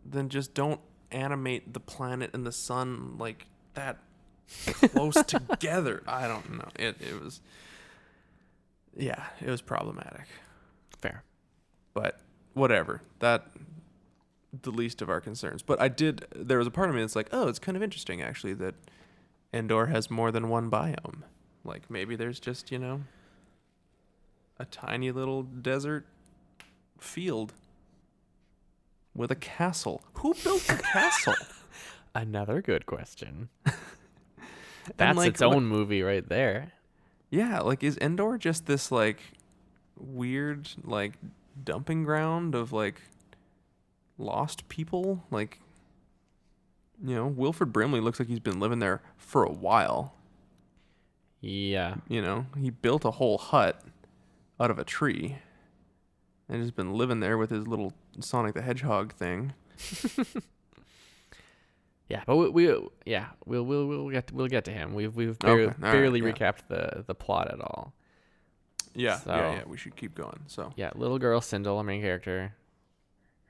Then just don't animate the planet and the sun like that close together. I don't know. It was, yeah, it was problematic. Fair. But whatever. That the least of our concerns. But there was a part of me that's like, oh, it's kind of interesting actually that Endor has more than one biome. Like maybe there's just, you know, a tiny little desert field with a castle. Who built the castle? Another good question. That's like, its own movie right there. Yeah, like is Endor just this like weird like dumping ground of like lost people? Like, you know, Wilford Brimley looks like he's been living there for a while. Yeah. You know, he built a whole hut out of a tree and has been living there with his little Sonic the Hedgehog thing. Yeah, but we'll get to him. We've barely recapped the plot at all. Yeah, so, yeah, we should keep going. So yeah, little girl Sindel, our main character,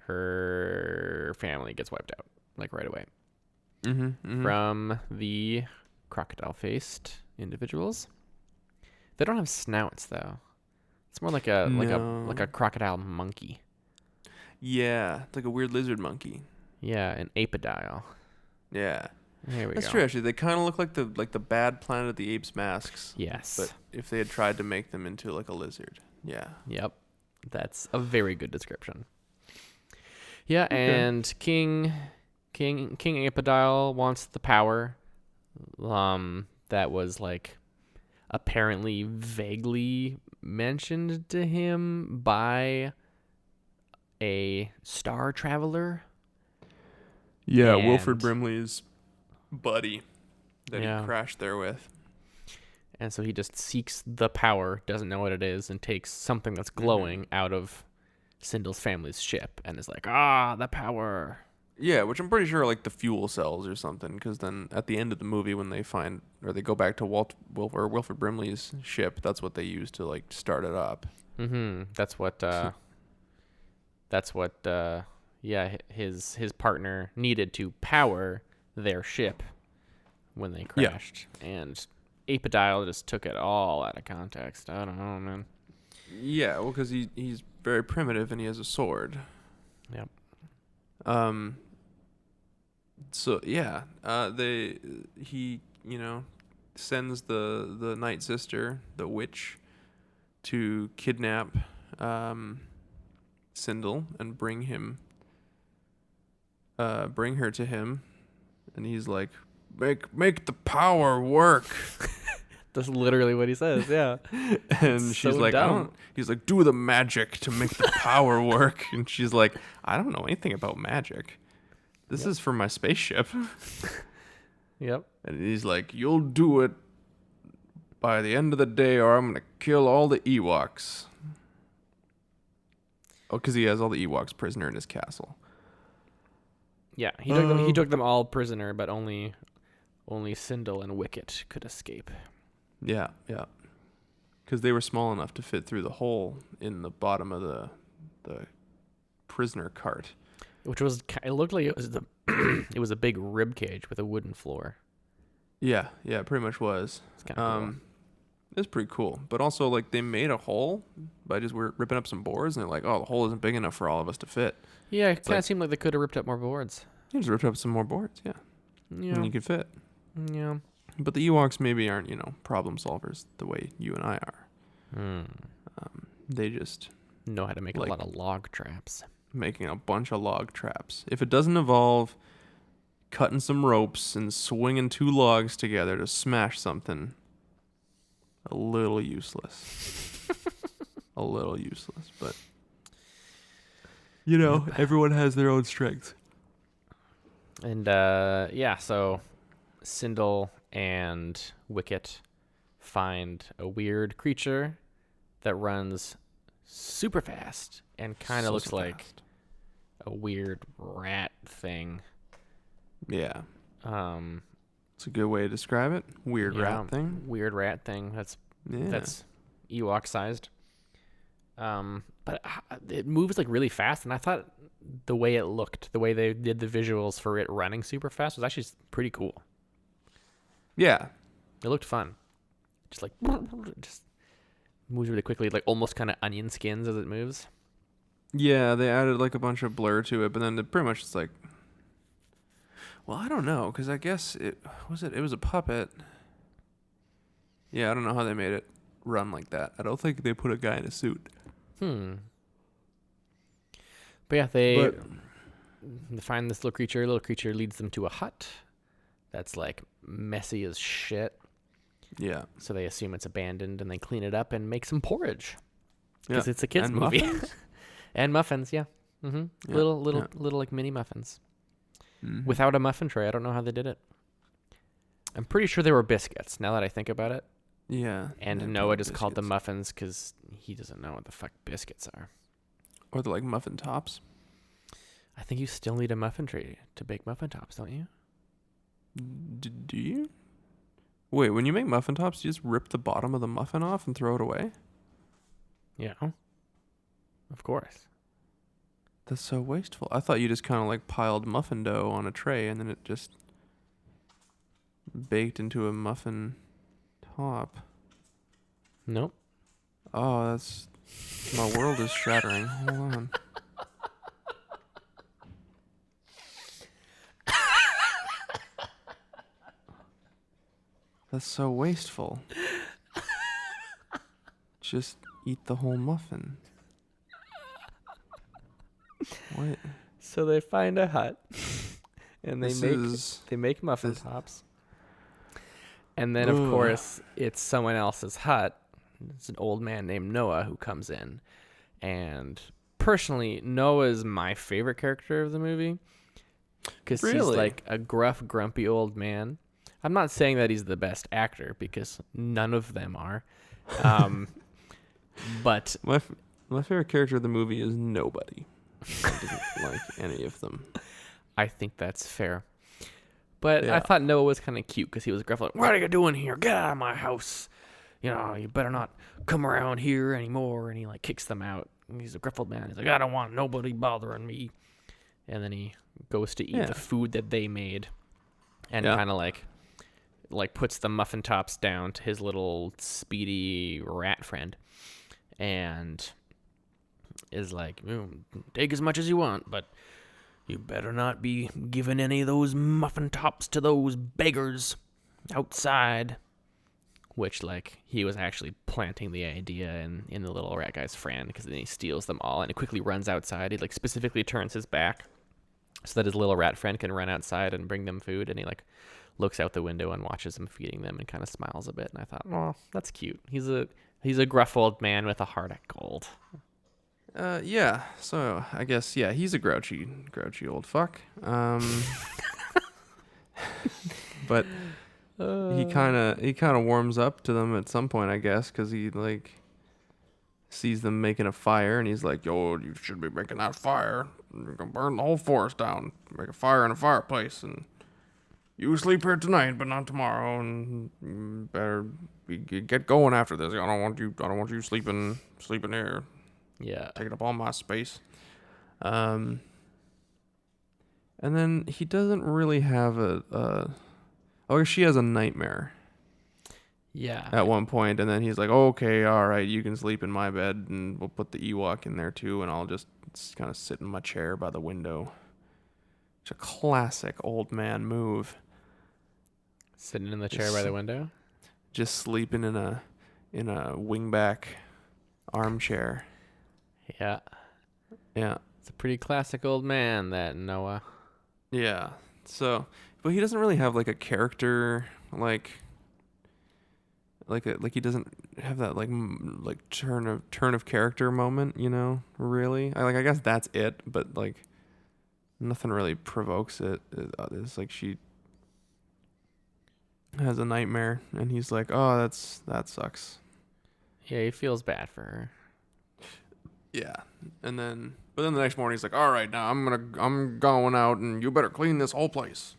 her family gets wiped out like right away from the crocodile-faced individuals. They don't have snouts though. It's more like a crocodile monkey. Yeah, it's like a weird lizard monkey. Yeah, an apodile. Yeah. Here we That's go. true. Actually, they kind of look like the bad Planet of the Apes masks. Yes. But if they had tried to make them into like a lizard, yeah. Yep. That's a very good description. Yeah, Okay. and King Apodile wants the power. That was like apparently vaguely mentioned to him by a star traveler. Yeah, And- Wilford Brimley's buddy that Yeah. he crashed there with. And so he just seeks the power, doesn't know what it is, and takes something that's glowing out of Sindel's family's ship and is like, the power. Yeah, which I'm pretty sure are like the fuel cells or something, because then at the end of the movie when they find or they go back to Wilford Brimley's ship, that's what they use to like start it up. Mm-hmm. That's what his partner needed to power their ship when they Yeah. crashed. And Apodile just took it all out of context. I don't know, man. Yeah, well, because he's very primitive and he has a sword. Yep. So yeah, he sends the Night Sister, the witch, to kidnap Sindel and bring her to him, and he's like, make the power work. That's literally what he says, yeah. And It's she's so like, dumb. he's like, do the magic to make the power work. And she's like, I don't know anything about magic. This is for my spaceship. Yep. And he's like, you'll do it by the end of the day or I'm going to kill all the Ewoks. Oh, because he has all the Ewoks prisoner in his castle. Yeah, he took them all prisoner, but only Sindel and Wicket could escape. Yeah, yeah. Because they were small enough to fit through the hole in the bottom of the prisoner cart. Which was, it looked like it was it was a big rib cage with a wooden floor. Yeah, it pretty much was. It's kind of cool. It was pretty cool. But also, like, they made a hole by just ripping up some boards, and they're like, oh, the hole isn't big enough for all of us to fit. Yeah, it kind of like- seemed like they could have ripped up more boards. You just ripped up some more boards, yeah. Yeah. And you could fit. Yeah. But the Ewoks maybe aren't, problem solvers the way you and I are. They just Know how to make Like- a lot of log traps. making a bunch of log traps. If it doesn't involve cutting some ropes and swinging two logs together to smash something, a little useless. A little useless, but everyone has their own strengths. And so Sindel and Wicket find a weird creature that runs super fast and kind of looks like a weird rat thing. Yeah. Um, It's a good way to describe it. Weird yeah, rat thing. Weird rat thing. That's Yeah. Ewok sized. But it moves like really fast, and I thought the way it looked, the way they did the visuals for it running super fast was actually pretty cool. Yeah. It looked fun. Just like just moves really quickly, like almost kind of onion skins as it moves. Yeah, they added like a bunch of blur to it, but then it pretty much it's like, well, I don't know, because I guess it was a puppet. Yeah, I don't know how they made it run like that. I don't think they put a guy in a suit. But yeah, they But- find this little creature. Little creature leads them to a hut that's like messy as shit. Yeah. So they assume it's abandoned, and they clean it up and make some porridge Yeah. because it's a kids And movie. muffins? And muffins, yeah. Yeah, Little like mini muffins Mhm. without a muffin tray. I don't know how they did it. I'm pretty sure they were biscuits. Now that I think about it, Yeah. and they're Noah probably just called them biscuits. muffins because he doesn't know what the fuck biscuits are. Or they're like muffin tops. I think you still need a muffin tray to bake muffin tops, don't you? Do you? Wait, when you make muffin tops, you just rip the bottom of the muffin off and throw it away? Yeah. Of course. That's so wasteful. I thought you just kind of like piled muffin dough on a tray and then it just baked into a muffin top. Nope. Oh, my world is shattering. Hold on. That's so wasteful. Just eat the whole muffin. What? So they find a hut, and This is they make muffin this- tops. And then, of Ugh. course, it's someone else's hut. It's an old man named Noah who comes in. And personally, Noah's my favorite character of the movie. Because he's Really? like a gruff, grumpy old man. I'm not saying that he's the best actor, because none of them are. But my favorite character of the movie is nobody. I didn't like any of them. I think that's fair. But I Yeah. thought Noah was kind of cute because he was gruff, like, "What are you doing here? Get out of my house! You know, you better not come around here anymore." And he like kicks them out. And he's a gruff old man. He's like, "I don't want nobody bothering me." And then he goes to eat Yeah. the food that they made, and Yeah. kind of like puts the muffin tops down to his little speedy rat friend, and is like, "Take as much as you want, but you better not be giving any of those muffin tops to those beggars outside." Which, like, he was actually planting the idea in the little rat guy's friend, because then he steals them all and he quickly runs outside. He, like, specifically turns his back so that his little rat friend can run outside and bring them food. And he, like, looks out the window and watches them feeding them and kind of smiles a bit. And I thought, oh, that's cute. He's a gruff old man with a heart of gold. Yeah. So I guess he's a grouchy old fuck. But he kind of warms up to them at some point, I guess, because he like sees them making a fire, and he's like, "Yo, you should be making that fire. You're gonna burn the whole forest down. Make a fire in a fireplace, and you sleep here tonight, but not tomorrow. And you better get going after this. I don't want you sleeping here. Yeah. Taking up all my space." And then he doesn't really have or she has a nightmare Yeah. at one point, and then he's like, "Okay, all right, you can sleep in my bed, and we'll put the Ewok in there too, and I'll just kind of sit in my chair by the window." It's a classic old man move. Sitting in the chair by the window. Just sleeping in a wingback armchair. Yeah. Yeah. It's a pretty classic old man, that Noah. Yeah. So, but he doesn't really have like a character like he doesn't have that like turn of character moment, really. I guess that's it, but like nothing really provokes it. It's like she has a nightmare, and he's like, "Oh, that sucks." Yeah, he feels bad for her. Yeah. But then the next morning he's like, "All right, now I'm going out, and you better clean this whole place."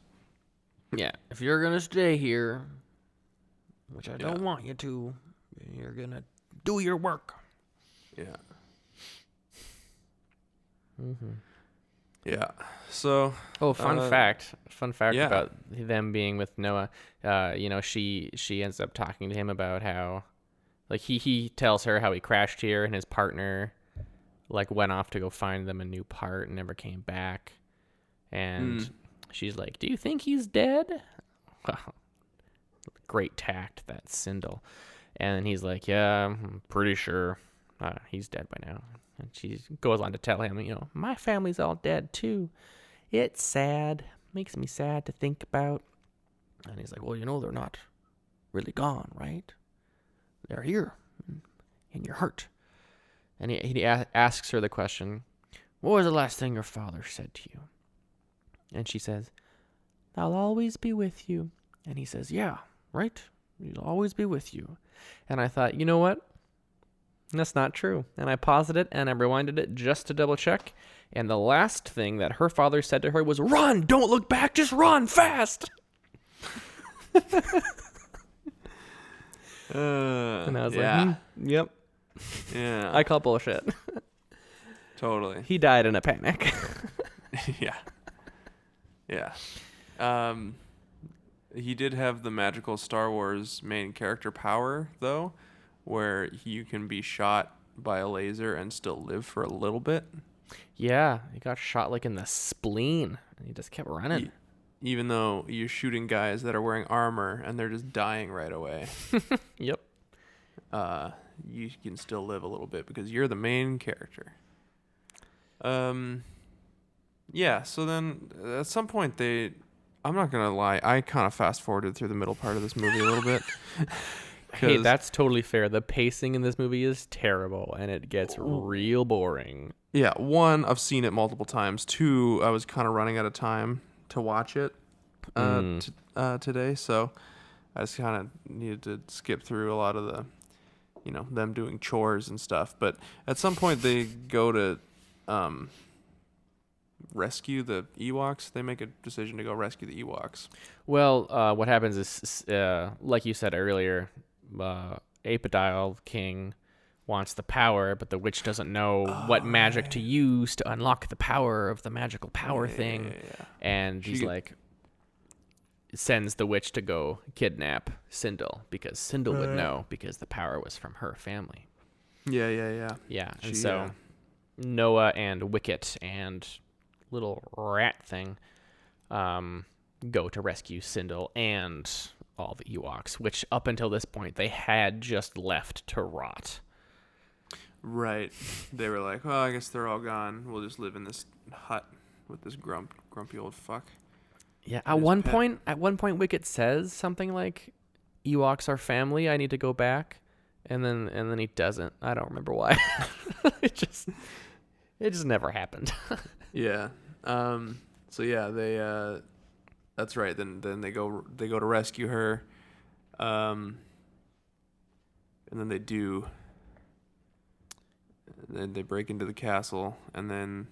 Yeah, if you're gonna stay here, which I don't Yeah. want you to, you're gonna do your work. Yeah. Mm-hmm. Yeah. So, Oh, fun fact yeah. about them being with Noah. She ends up talking to him about how, like, he tells her how he crashed here, and his partner like went off to go find them a new part and never came back. And she's like, "Do you think he's dead?" Wow. Great tact, that Sindel. And he's like, "Yeah, I'm pretty sure he's dead by now." And she goes on to tell him, "My family's all dead too. It's sad. Makes me sad to think about." And he's like, "Well, they're not really gone, right? They're here in your heart." And he asks her the question, "What was the last thing your father said to you?" And she says, "I'll always be with you." And he says, "Yeah, right? He'll always be with you." And I thought, you know what? That's not true. And I paused it and I rewinded it just to double check. And the last thing that her father said to her was, "Run! Don't look back! Just run fast!" And I was like, yep. Yeah. I call bullshit. Totally. He died in a panic. Yeah. Yeah. He did have the magical Star Wars main character power, though, where you can be shot by a laser and still live for a little bit. Yeah, he got shot like in the spleen, and he just kept running. even though you're shooting guys that are wearing armor and they're just dying right away, Yep. you can still live a little bit because you're the main character. Yeah, so then at some point I'm not going to lie, I kind of fast forwarded through the middle part of this movie a little bit. Hey, that's totally fair. The pacing in this movie is terrible, and it gets real boring. Yeah, one, I've seen it multiple times. Two, I was kind of running out of time to watch it today, so I just kind of needed to skip through a lot of the, them doing chores and stuff. But at some point, they go to rescue the Ewoks. They make a decision to go rescue the Ewoks. Well, what happens is, like you said earlier, Apodile King wants the power, but the witch doesn't know what magic to use to unlock the power of the magical power thing. Yeah. And he's like, sends the witch to go kidnap Sindel because Sindel would know because the power was from her family. Yeah. Yeah, and so Noah and Wicket and little rat thing go to rescue Sindel and all the Ewoks, which up until this point they had just left to rot. Right. They were like, well, I guess they're all gone. We'll just live in this hut with this grumpy old fuck. Yeah, at one point, Wicket says something like, "Ewoks are family. I need to go back," and then he doesn't. I don't remember why. it just never happened. Yeah. So yeah, they. That's right. Then they go to rescue her. And then they do. And then they break into the castle, and then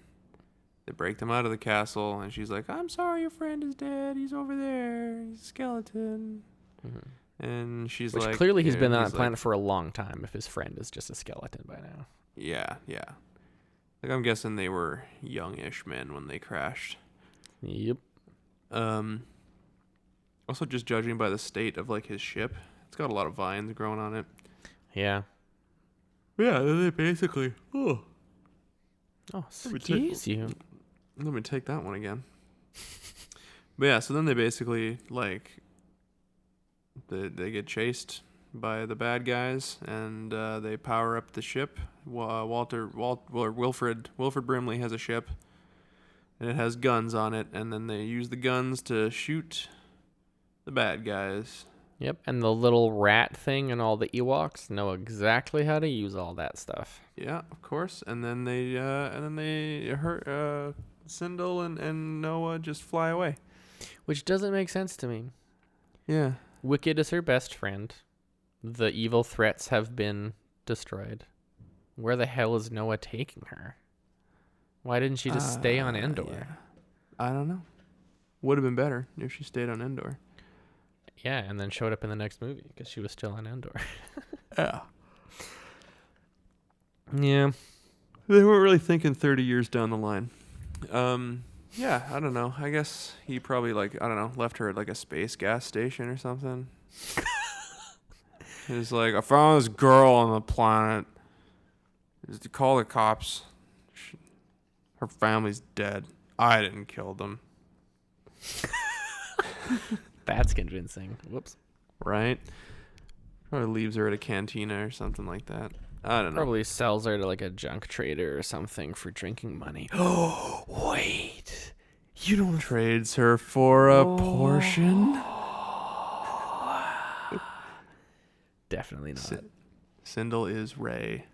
they break them out of the castle, and she's like, "I'm sorry, your friend is dead. He's over there. He's a skeleton." Mm-hmm. And she's Which like, clearly he's been on that planet for a long time. If his friend is just a skeleton by now. Yeah. Like, I'm guessing they were youngish men when they crashed. Yep. Also, just judging by the state of like his ship, it's got a lot of vines growing on it. Yeah. Yeah, they basically. Oh, excuse you. Let me take that one again. But yeah, so then they basically like they get chased by the bad guys, and they power up the ship. Wilfred Brimley has a ship, and it has guns on it, and then they use the guns to shoot the bad guys. Yep, and the little rat thing and all the Ewoks know exactly how to use all that stuff. Yeah, of course. And then they hurt Sindel and Noah just fly away. Which doesn't make sense to me. Yeah. Wicked is her best friend. The evil threats have been destroyed. Where the hell is Noah taking her? Why didn't she just stay on Endor? Yeah. I don't know. Would have been better if she stayed on Endor. Yeah, and then showed up in the next movie because she was still on Endor. Yeah. Yeah. They weren't really thinking 30 years down the line. Yeah, I don't know. I guess he probably, left her at, a space gas station or something. He's like, I found this girl on the planet. Just call the cops. Her family's dead. I didn't kill them. That's convincing. Whoops. Right? Probably leaves her at a cantina or something like that. I don't know. Probably sells her to a junk trader or something for drinking money. Oh, wait. You don't trades her for a portion? Definitely not. Sindel is Ray.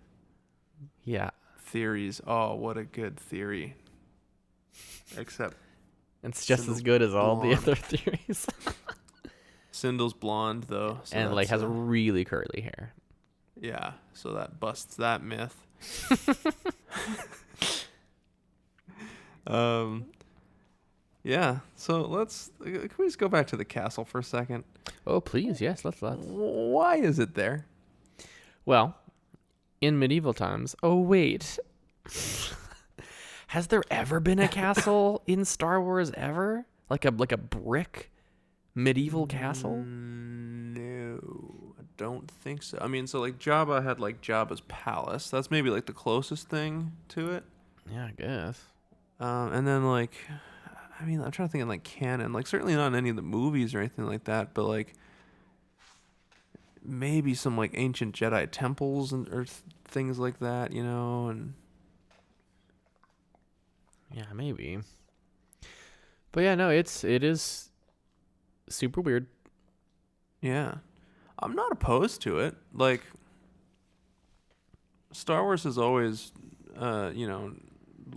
Yeah. Theories. Oh, what a good theory. Except it's just as good as all the other theories. Sindel's blonde, though. So and has really curly hair. Yeah, so that busts that myth. Yeah, so can we just go back to the castle for a second? Oh, please, yes, let's. Why is it there? Well, in medieval times. Oh, wait. Has there ever been a castle in Star Wars ever? Like a brick medieval castle? No, I don't think so. I mean, so Jabba had Jabba's palace. That's maybe the closest thing to it. Yeah, I guess. And then I mean, I'm trying to think of like canon, like certainly not in any of the movies or anything like that, but like maybe some like ancient Jedi temples and or things like that, you know, and Yeah, maybe. But yeah, no, it is super weird. yeah. I'm not opposed to it. Like Star Wars has always you know,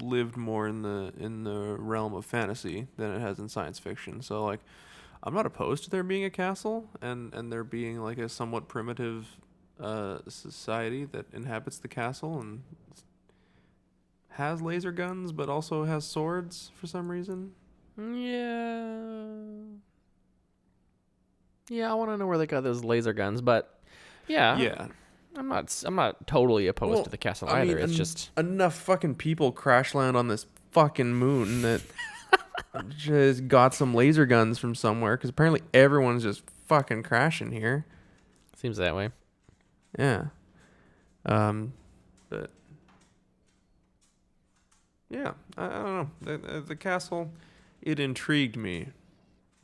lived more in the realm of fantasy than it has in science fiction. So like I'm not opposed to there being a castle and there being like a somewhat primitive society that inhabits the castle and has laser guns but also has swords for some reason. Yeah. Yeah, I want to know where they got those laser guns, but yeah, Yeah. I'm not totally opposed to the castle either. It's just enough fucking people crash land on this fucking moon that just got some laser guns from somewhere because apparently everyone's just fucking crashing here. seems that way. Yeah. But yeah, I don't know. The castle, it intrigued me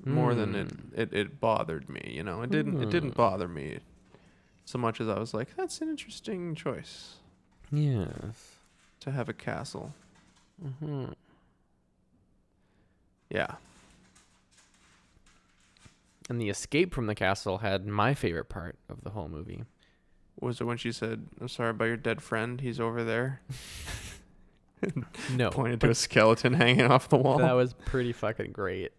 more than it bothered me. You know, it didn't bother me so much as I was like, that's an interesting choice Yes. to have a castle. Yeah. And the escape from the castle had my favorite part of the whole movie. Was it when she said, "I'm sorry about your dead friend. He's over there." No. Pointed to a skeleton hanging off the wall. That was pretty fucking great.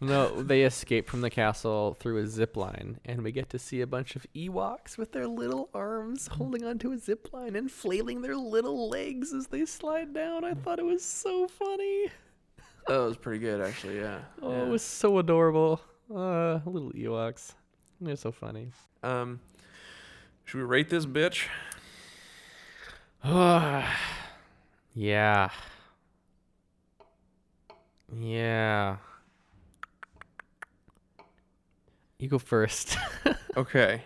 No, they escape from the castle through a zip line, and we get to see a bunch of Ewoks with their little arms holding onto a zip line and flailing their little legs as they slide down. I thought it was so funny. That was pretty good, actually. Yeah. Oh, yeah. it was so adorable. Little Ewoks. They're so funny. Should we rate this bitch? Yeah. Yeah. You go first. Okay.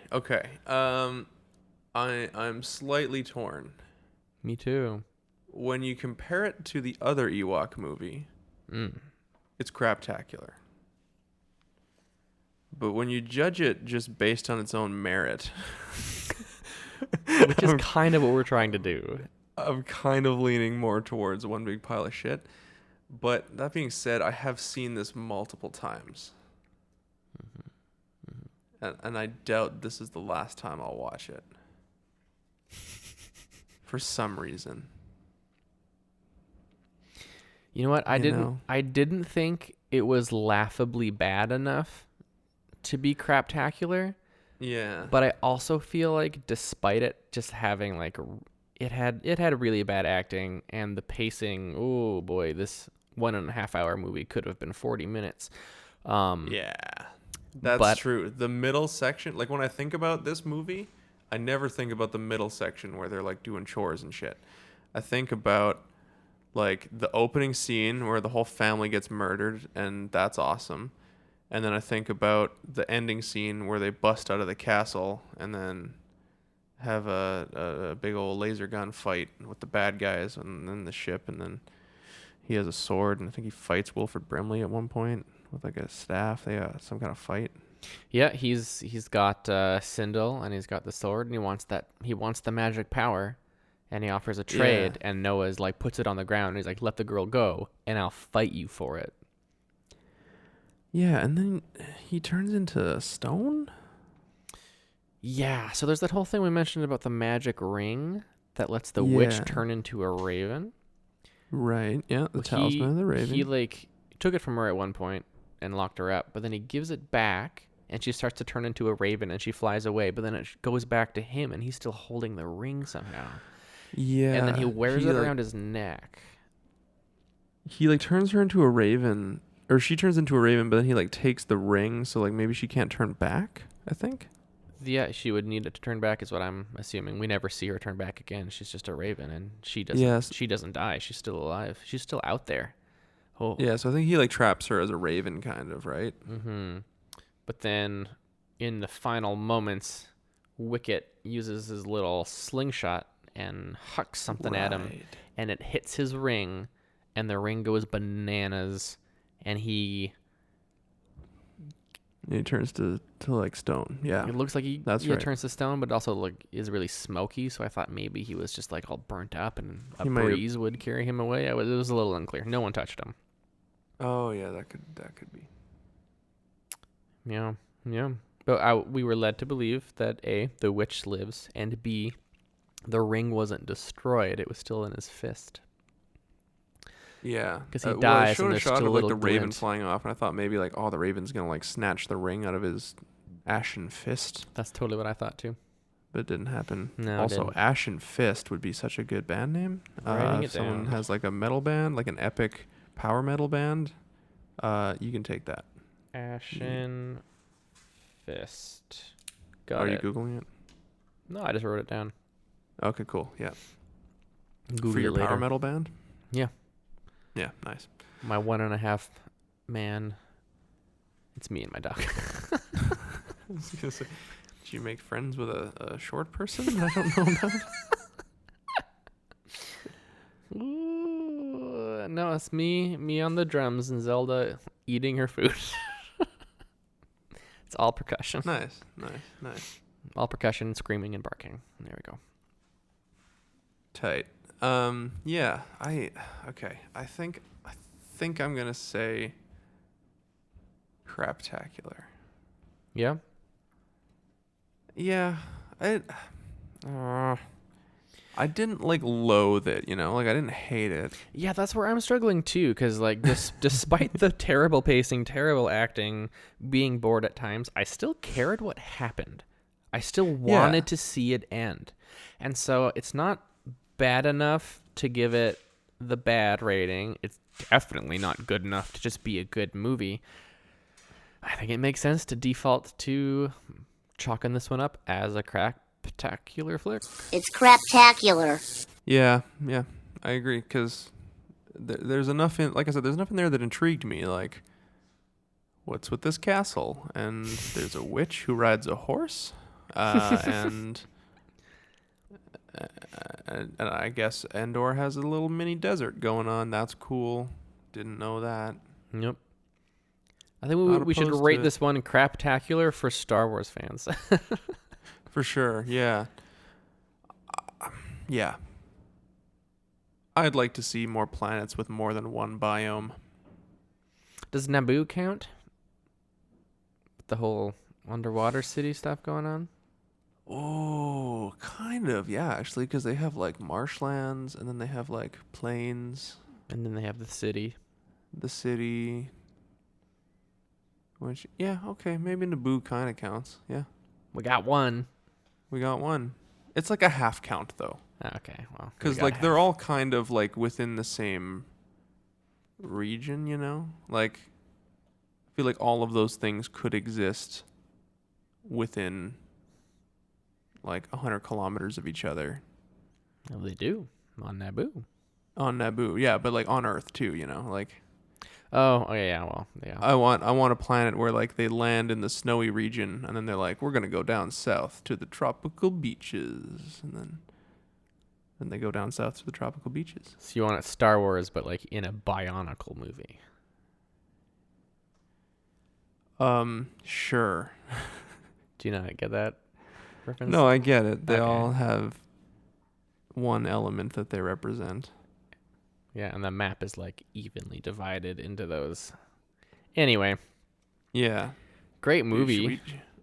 I'm slightly torn. Me too. When you compare it to the other Ewok movie, it's craptacular. But when you judge it just based on its own merit, Which is kind of what we're trying to do. I'm kind of leaning more towards one big pile of shit. But that being said, I have seen this multiple times. And I doubt this is the last time I'll watch it. For some reason. You know what? I know? didn't think it was laughably bad enough to be craptacular. Yeah. But I also feel like despite it just having like it had really bad acting and the pacing, oh boy, this 1.5 hour movie could have been 40 minutes. Yeah. That's true. The middle section, like when I think about this movie, I never think about the middle section where they're like doing chores and shit. I think about like the opening scene where the whole family gets murdered and that's awesome. And then I think about the ending scene where they bust out of the castle and then have a big old laser gun fight with the bad guys and then the ship, and then he has a sword and I think he fights Wilford Brimley at one point with like a staff. They some kind of fight. Yeah, he's got Sindel and he's got the sword and he wants the magic power, and he offers a trade and Noah's like puts it on the ground and he's like, let the girl go and I'll fight you for it. Yeah, and then he turns into stone? Yeah, so there's that whole thing we mentioned about the magic ring that lets the witch turn into a raven. Right, yeah, the talisman of the raven. He like took it from her at one point and locked her up, but then he gives it back and she starts to turn into a raven and she flies away, but then it goes back to him and he's still holding the ring somehow. Yeah. And then he wears it around his neck. He like turns her into a raven, or she turns into a raven, but then he like takes the ring, so like maybe she can't turn back, I think. Yeah, she would need it to turn back is what I'm assuming. We never see her turn back again. She's just a raven and she doesn't die. She's still alive. She's still out there. Oh. Yeah, so I think he like traps her as a raven kind of, right? Mm-hmm. But then in the final moments, Wicket uses his little slingshot and hucks something at him, and it hits his ring, and the ring goes bananas, and he turns to like stone. Yeah. it looks like he That's right. turns to stone, but also like is really smoky. So I thought maybe he was just like all burnt up, and a He might have- breeze would carry him away. It was a little unclear. No one touched him. Oh yeah, that could be. Yeah, yeah. But we were led to believe that A, the witch lives, and B, the ring wasn't destroyed. It was still in his fist. Yeah, 'Cause he Well, dies it showed and a there's shot still of a like little the raven glint. flying off, and I thought maybe like, oh, the raven's gonna like snatch the ring out of his ashen fist, That's totally what I thought too. but it didn't happen. No, it also, didn't. Ashen Fist would be such a good band name. Writing If it someone down. has like a metal band, like an epic power metal band, you can take that. Ashen Fist. Got Are it. you googling it? No, I just wrote it down. Okay, cool. Yeah, Google for it your later. power metal band. Yeah. Yeah, nice. My 1.5 man. It's me and my dog. I was gonna say, did you make friends with a short person? I don't know about. Ooh, no, it's me on the drums and Zelda eating her food. It's all percussion. Nice. All percussion, screaming and barking. There we go. Tight. Yeah. Okay. I think I'm gonna say Craptacular. Yeah. Yeah. I didn't like loathe it, like I didn't hate it. Yeah, that's where I'm struggling too, because like despite the terrible pacing, terrible acting, being bored at times, I still cared what happened. I still wanted to see it end. And so it's not bad enough to give it the bad rating. It's definitely not good enough to just be a good movie. I think it makes sense to default to chalking this one up as a craptacular flick. It's craptacular. Yeah, I agree, because there's enough in, like I said, there's enough in there that intrigued me, like, what's with this castle? And there's a witch who rides a horse, and I guess Endor has a little mini desert going on. That's cool. Didn't know that. Yep. I think we should opposed rate to- this one craptacular for Star Wars fans. For sure, yeah. Yeah. I'd like to see more planets with more than one biome. Does Naboo count? The whole underwater city stuff going on? Oh, kind of, yeah, actually, because they have like marshlands, and then they have like plains, And then they have the city. the city. Which, yeah, okay, maybe Naboo kind of counts. Yeah, We got one. we got one. It's like a half count though, Okay, well. we because got like they're half. all kind of like within the same region, Like, I feel like all of those things could exist within like 100 kilometers of each other. Well, they do on Naboo. On Naboo, yeah, but like on Earth too, like. Oh, yeah, well, yeah. I want a planet where like they land in the snowy region, and then they're like, we're gonna go down south to the tropical beaches, and then they go down south to the tropical beaches. So you want it Star Wars, but like in a Bionicle movie. Sure. Do you not get that reference? No, I get it. They Okay. all have one element that they represent. Yeah, and the map is like evenly divided into those. Anyway, Yeah. great Dude, movie.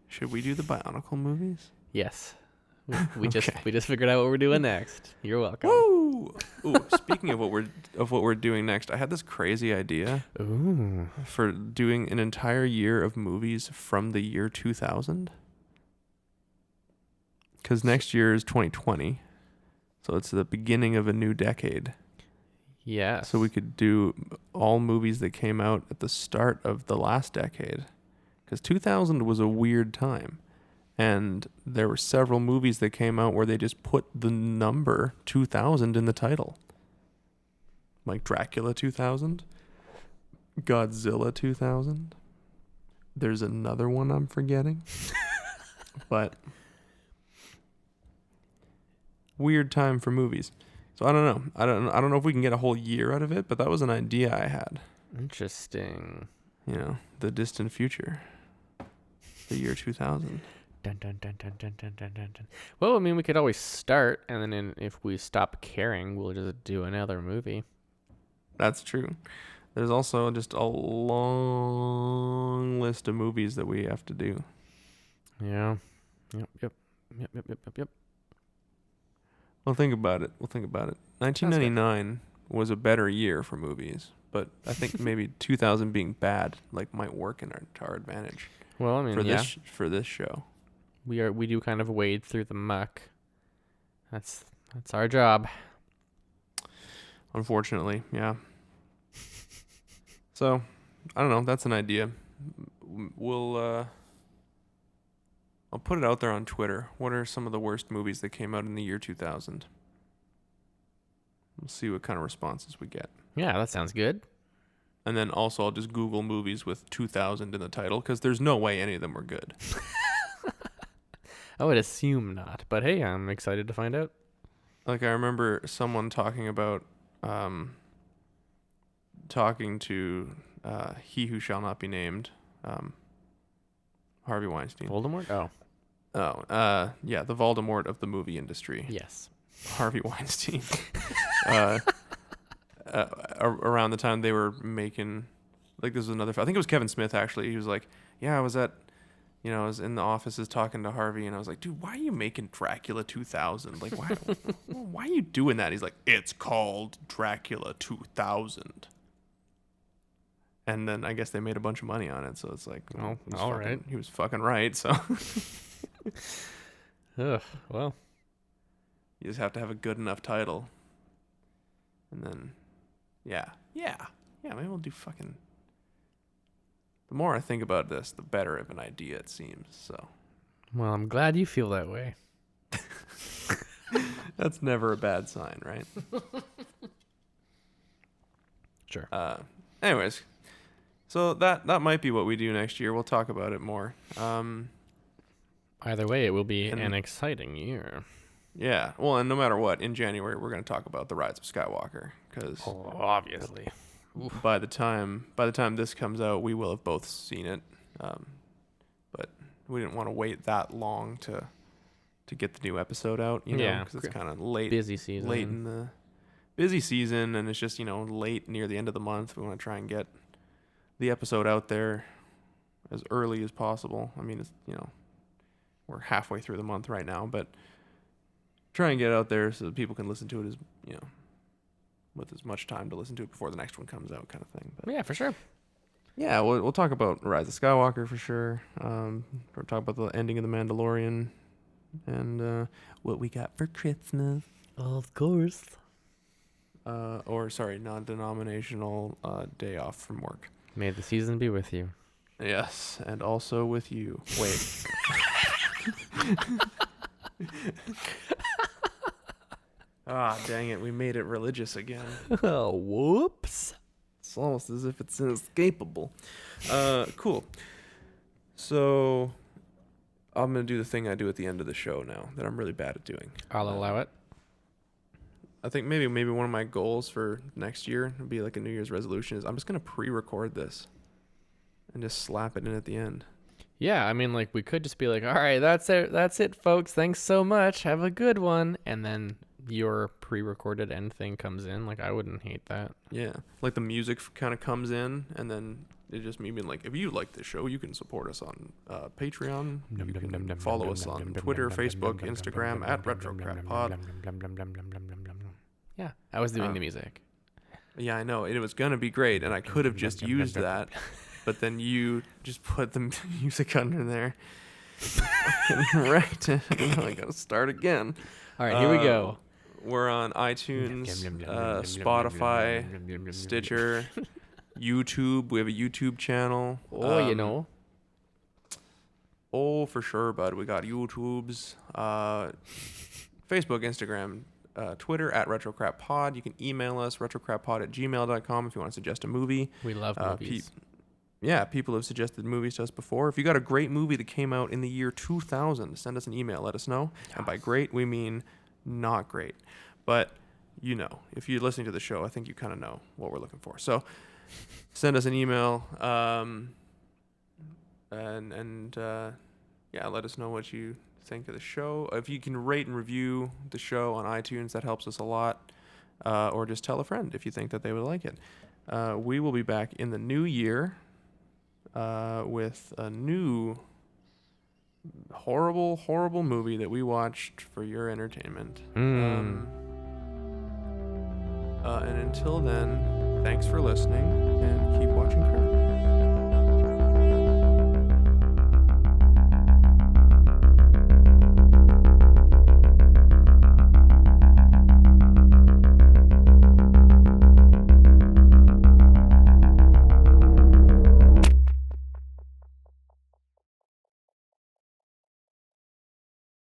Should we do the Bionicle movies? Yes. We Okay. just figured out what we're doing next. You're welcome. Woo! Ooh, speaking of what we're doing next, I had this crazy idea Ooh. for doing an entire year of movies from the year 2000. Because next year is 2020, so it's the beginning of a new decade. Yes. So we could do all movies that came out at the start of the last decade. Because 2000 was a weird time. And there were several movies that came out where they just put the number 2000 in the title. Like Dracula 2000, Godzilla 2000. There's another one I'm forgetting. But weird time for movies. So I don't know. I don't know if we can get a whole year out of it, but that was an idea I had. Interesting. You know, the distant future. The year 2000. Dun, dun, dun, dun, dun, dun, dun, dun, dun. Well, I mean, we could always start, and then if we stop caring, we'll just do another movie. That's true. There's also just a long list of movies that we have to do. Yeah. Yep. We'll think about it. 1999 was a better year for movies, but I think maybe 2000 being bad might work to our advantage. Well, I mean, for this show. We do kind of wade through the muck. That's our job. Unfortunately, yeah. So, I don't know. That's an idea. I'll put it out there on Twitter. What are some of the worst movies that came out in the year 2000? We'll see what kind of responses we get. Yeah, that sounds good. And then also I'll just Google movies with 2000 in the title because there's no way any of them were good. I would assume not, but hey, I'm excited to find out. I remember someone talking about talking to he who shall not be named, Harvey Weinstein. Voldemort? Oh, yeah, the Voldemort of the movie industry. yes. Harvey Weinstein. Around the time they were making, this was another. I think it was Kevin Smith actually. He was like, "Yeah, I was in the offices talking to Harvey, and I was like, dude, why are you making Dracula 2000? Why are you doing that?" He's like, "It's called Dracula 2000." And then I guess they made a bunch of money on it, so it's like, Oh, all right. He was fucking right. So Ugh. Well, you just have to have a good enough title, and then, yeah. Maybe we'll do fucking. The more I think about this, the better of an idea it seems. So. well, I'm glad you feel that way. That's never a bad sign, right? Sure. Anyways, so that might be what we do next year. We'll talk about it more. Either way, it will be an exciting year. Yeah. Well, and no matter what, in January we're going to talk about the Rise of Skywalker because Obviously. by the time this comes out, we will have both seen it. But we didn't want to wait that long to get the new episode out, because it's kind of late. Busy season. Late in the busy season, and it's just, late near the end of the month. We want to try and get the episode out there as early as possible. I mean, it's, we're halfway through the month right now, but try and get it out there so that people can listen to it as, with as much time to listen to it before the next one comes out, kind of thing. But Yeah, for sure. yeah, we'll talk about Rise of Skywalker for sure. We'll talk about the ending of The Mandalorian and what we got for Christmas. Of course. Non-denominational day off from work. May the season be with you. Yes, and also with you. Wait. Dang it, we made it religious again. Oh, whoops. It's almost as if it's inescapable. Cool. So I'm going to do the thing I do at the end of the show now that I'm really bad at doing. I'll allow it. I think maybe one of my goals for next year would be like a New Year's resolution is I'm just going to pre-record this and just slap it in at the end. Yeah, I mean, we could just be like, all right, that's it, folks. Thanks so much. Have a good one. And then your pre-recorded end thing comes in. I wouldn't hate that. Yeah. The music kind of comes in, and then it just me being like, if you like this show, you can support us on Patreon. You can follow us on Twitter, Facebook, Instagram at RetroCrapPod. Yeah, I was doing the music. Yeah, I know. It was going to be great, and I could have just used that. But then you just put the music under there. Right. I got to start again. All right, here we go. We're on iTunes, Spotify, Stitcher, YouTube. We have a YouTube channel. Oh, Oh, for sure, bud. We got YouTubes, Facebook, Instagram, Twitter at RetroCrapPod. You can email us, retrocrappod@gmail.com if you want to suggest a movie. We love movies. People have suggested movies to us before. If you got a great movie that came out in the year 2000, send us an email. Let us know. And by great, we mean not great. But, if you're listening to the show, I think you kind of know what we're looking for. So, send us an email. And yeah, let us know what you think of the show. If you can rate and review the show on iTunes, that helps us a lot. Or just tell a friend if you think that they would like it. We will be back in the new year with a new horrible, horrible movie that we watched for your entertainment. And until then, thanks for listening, and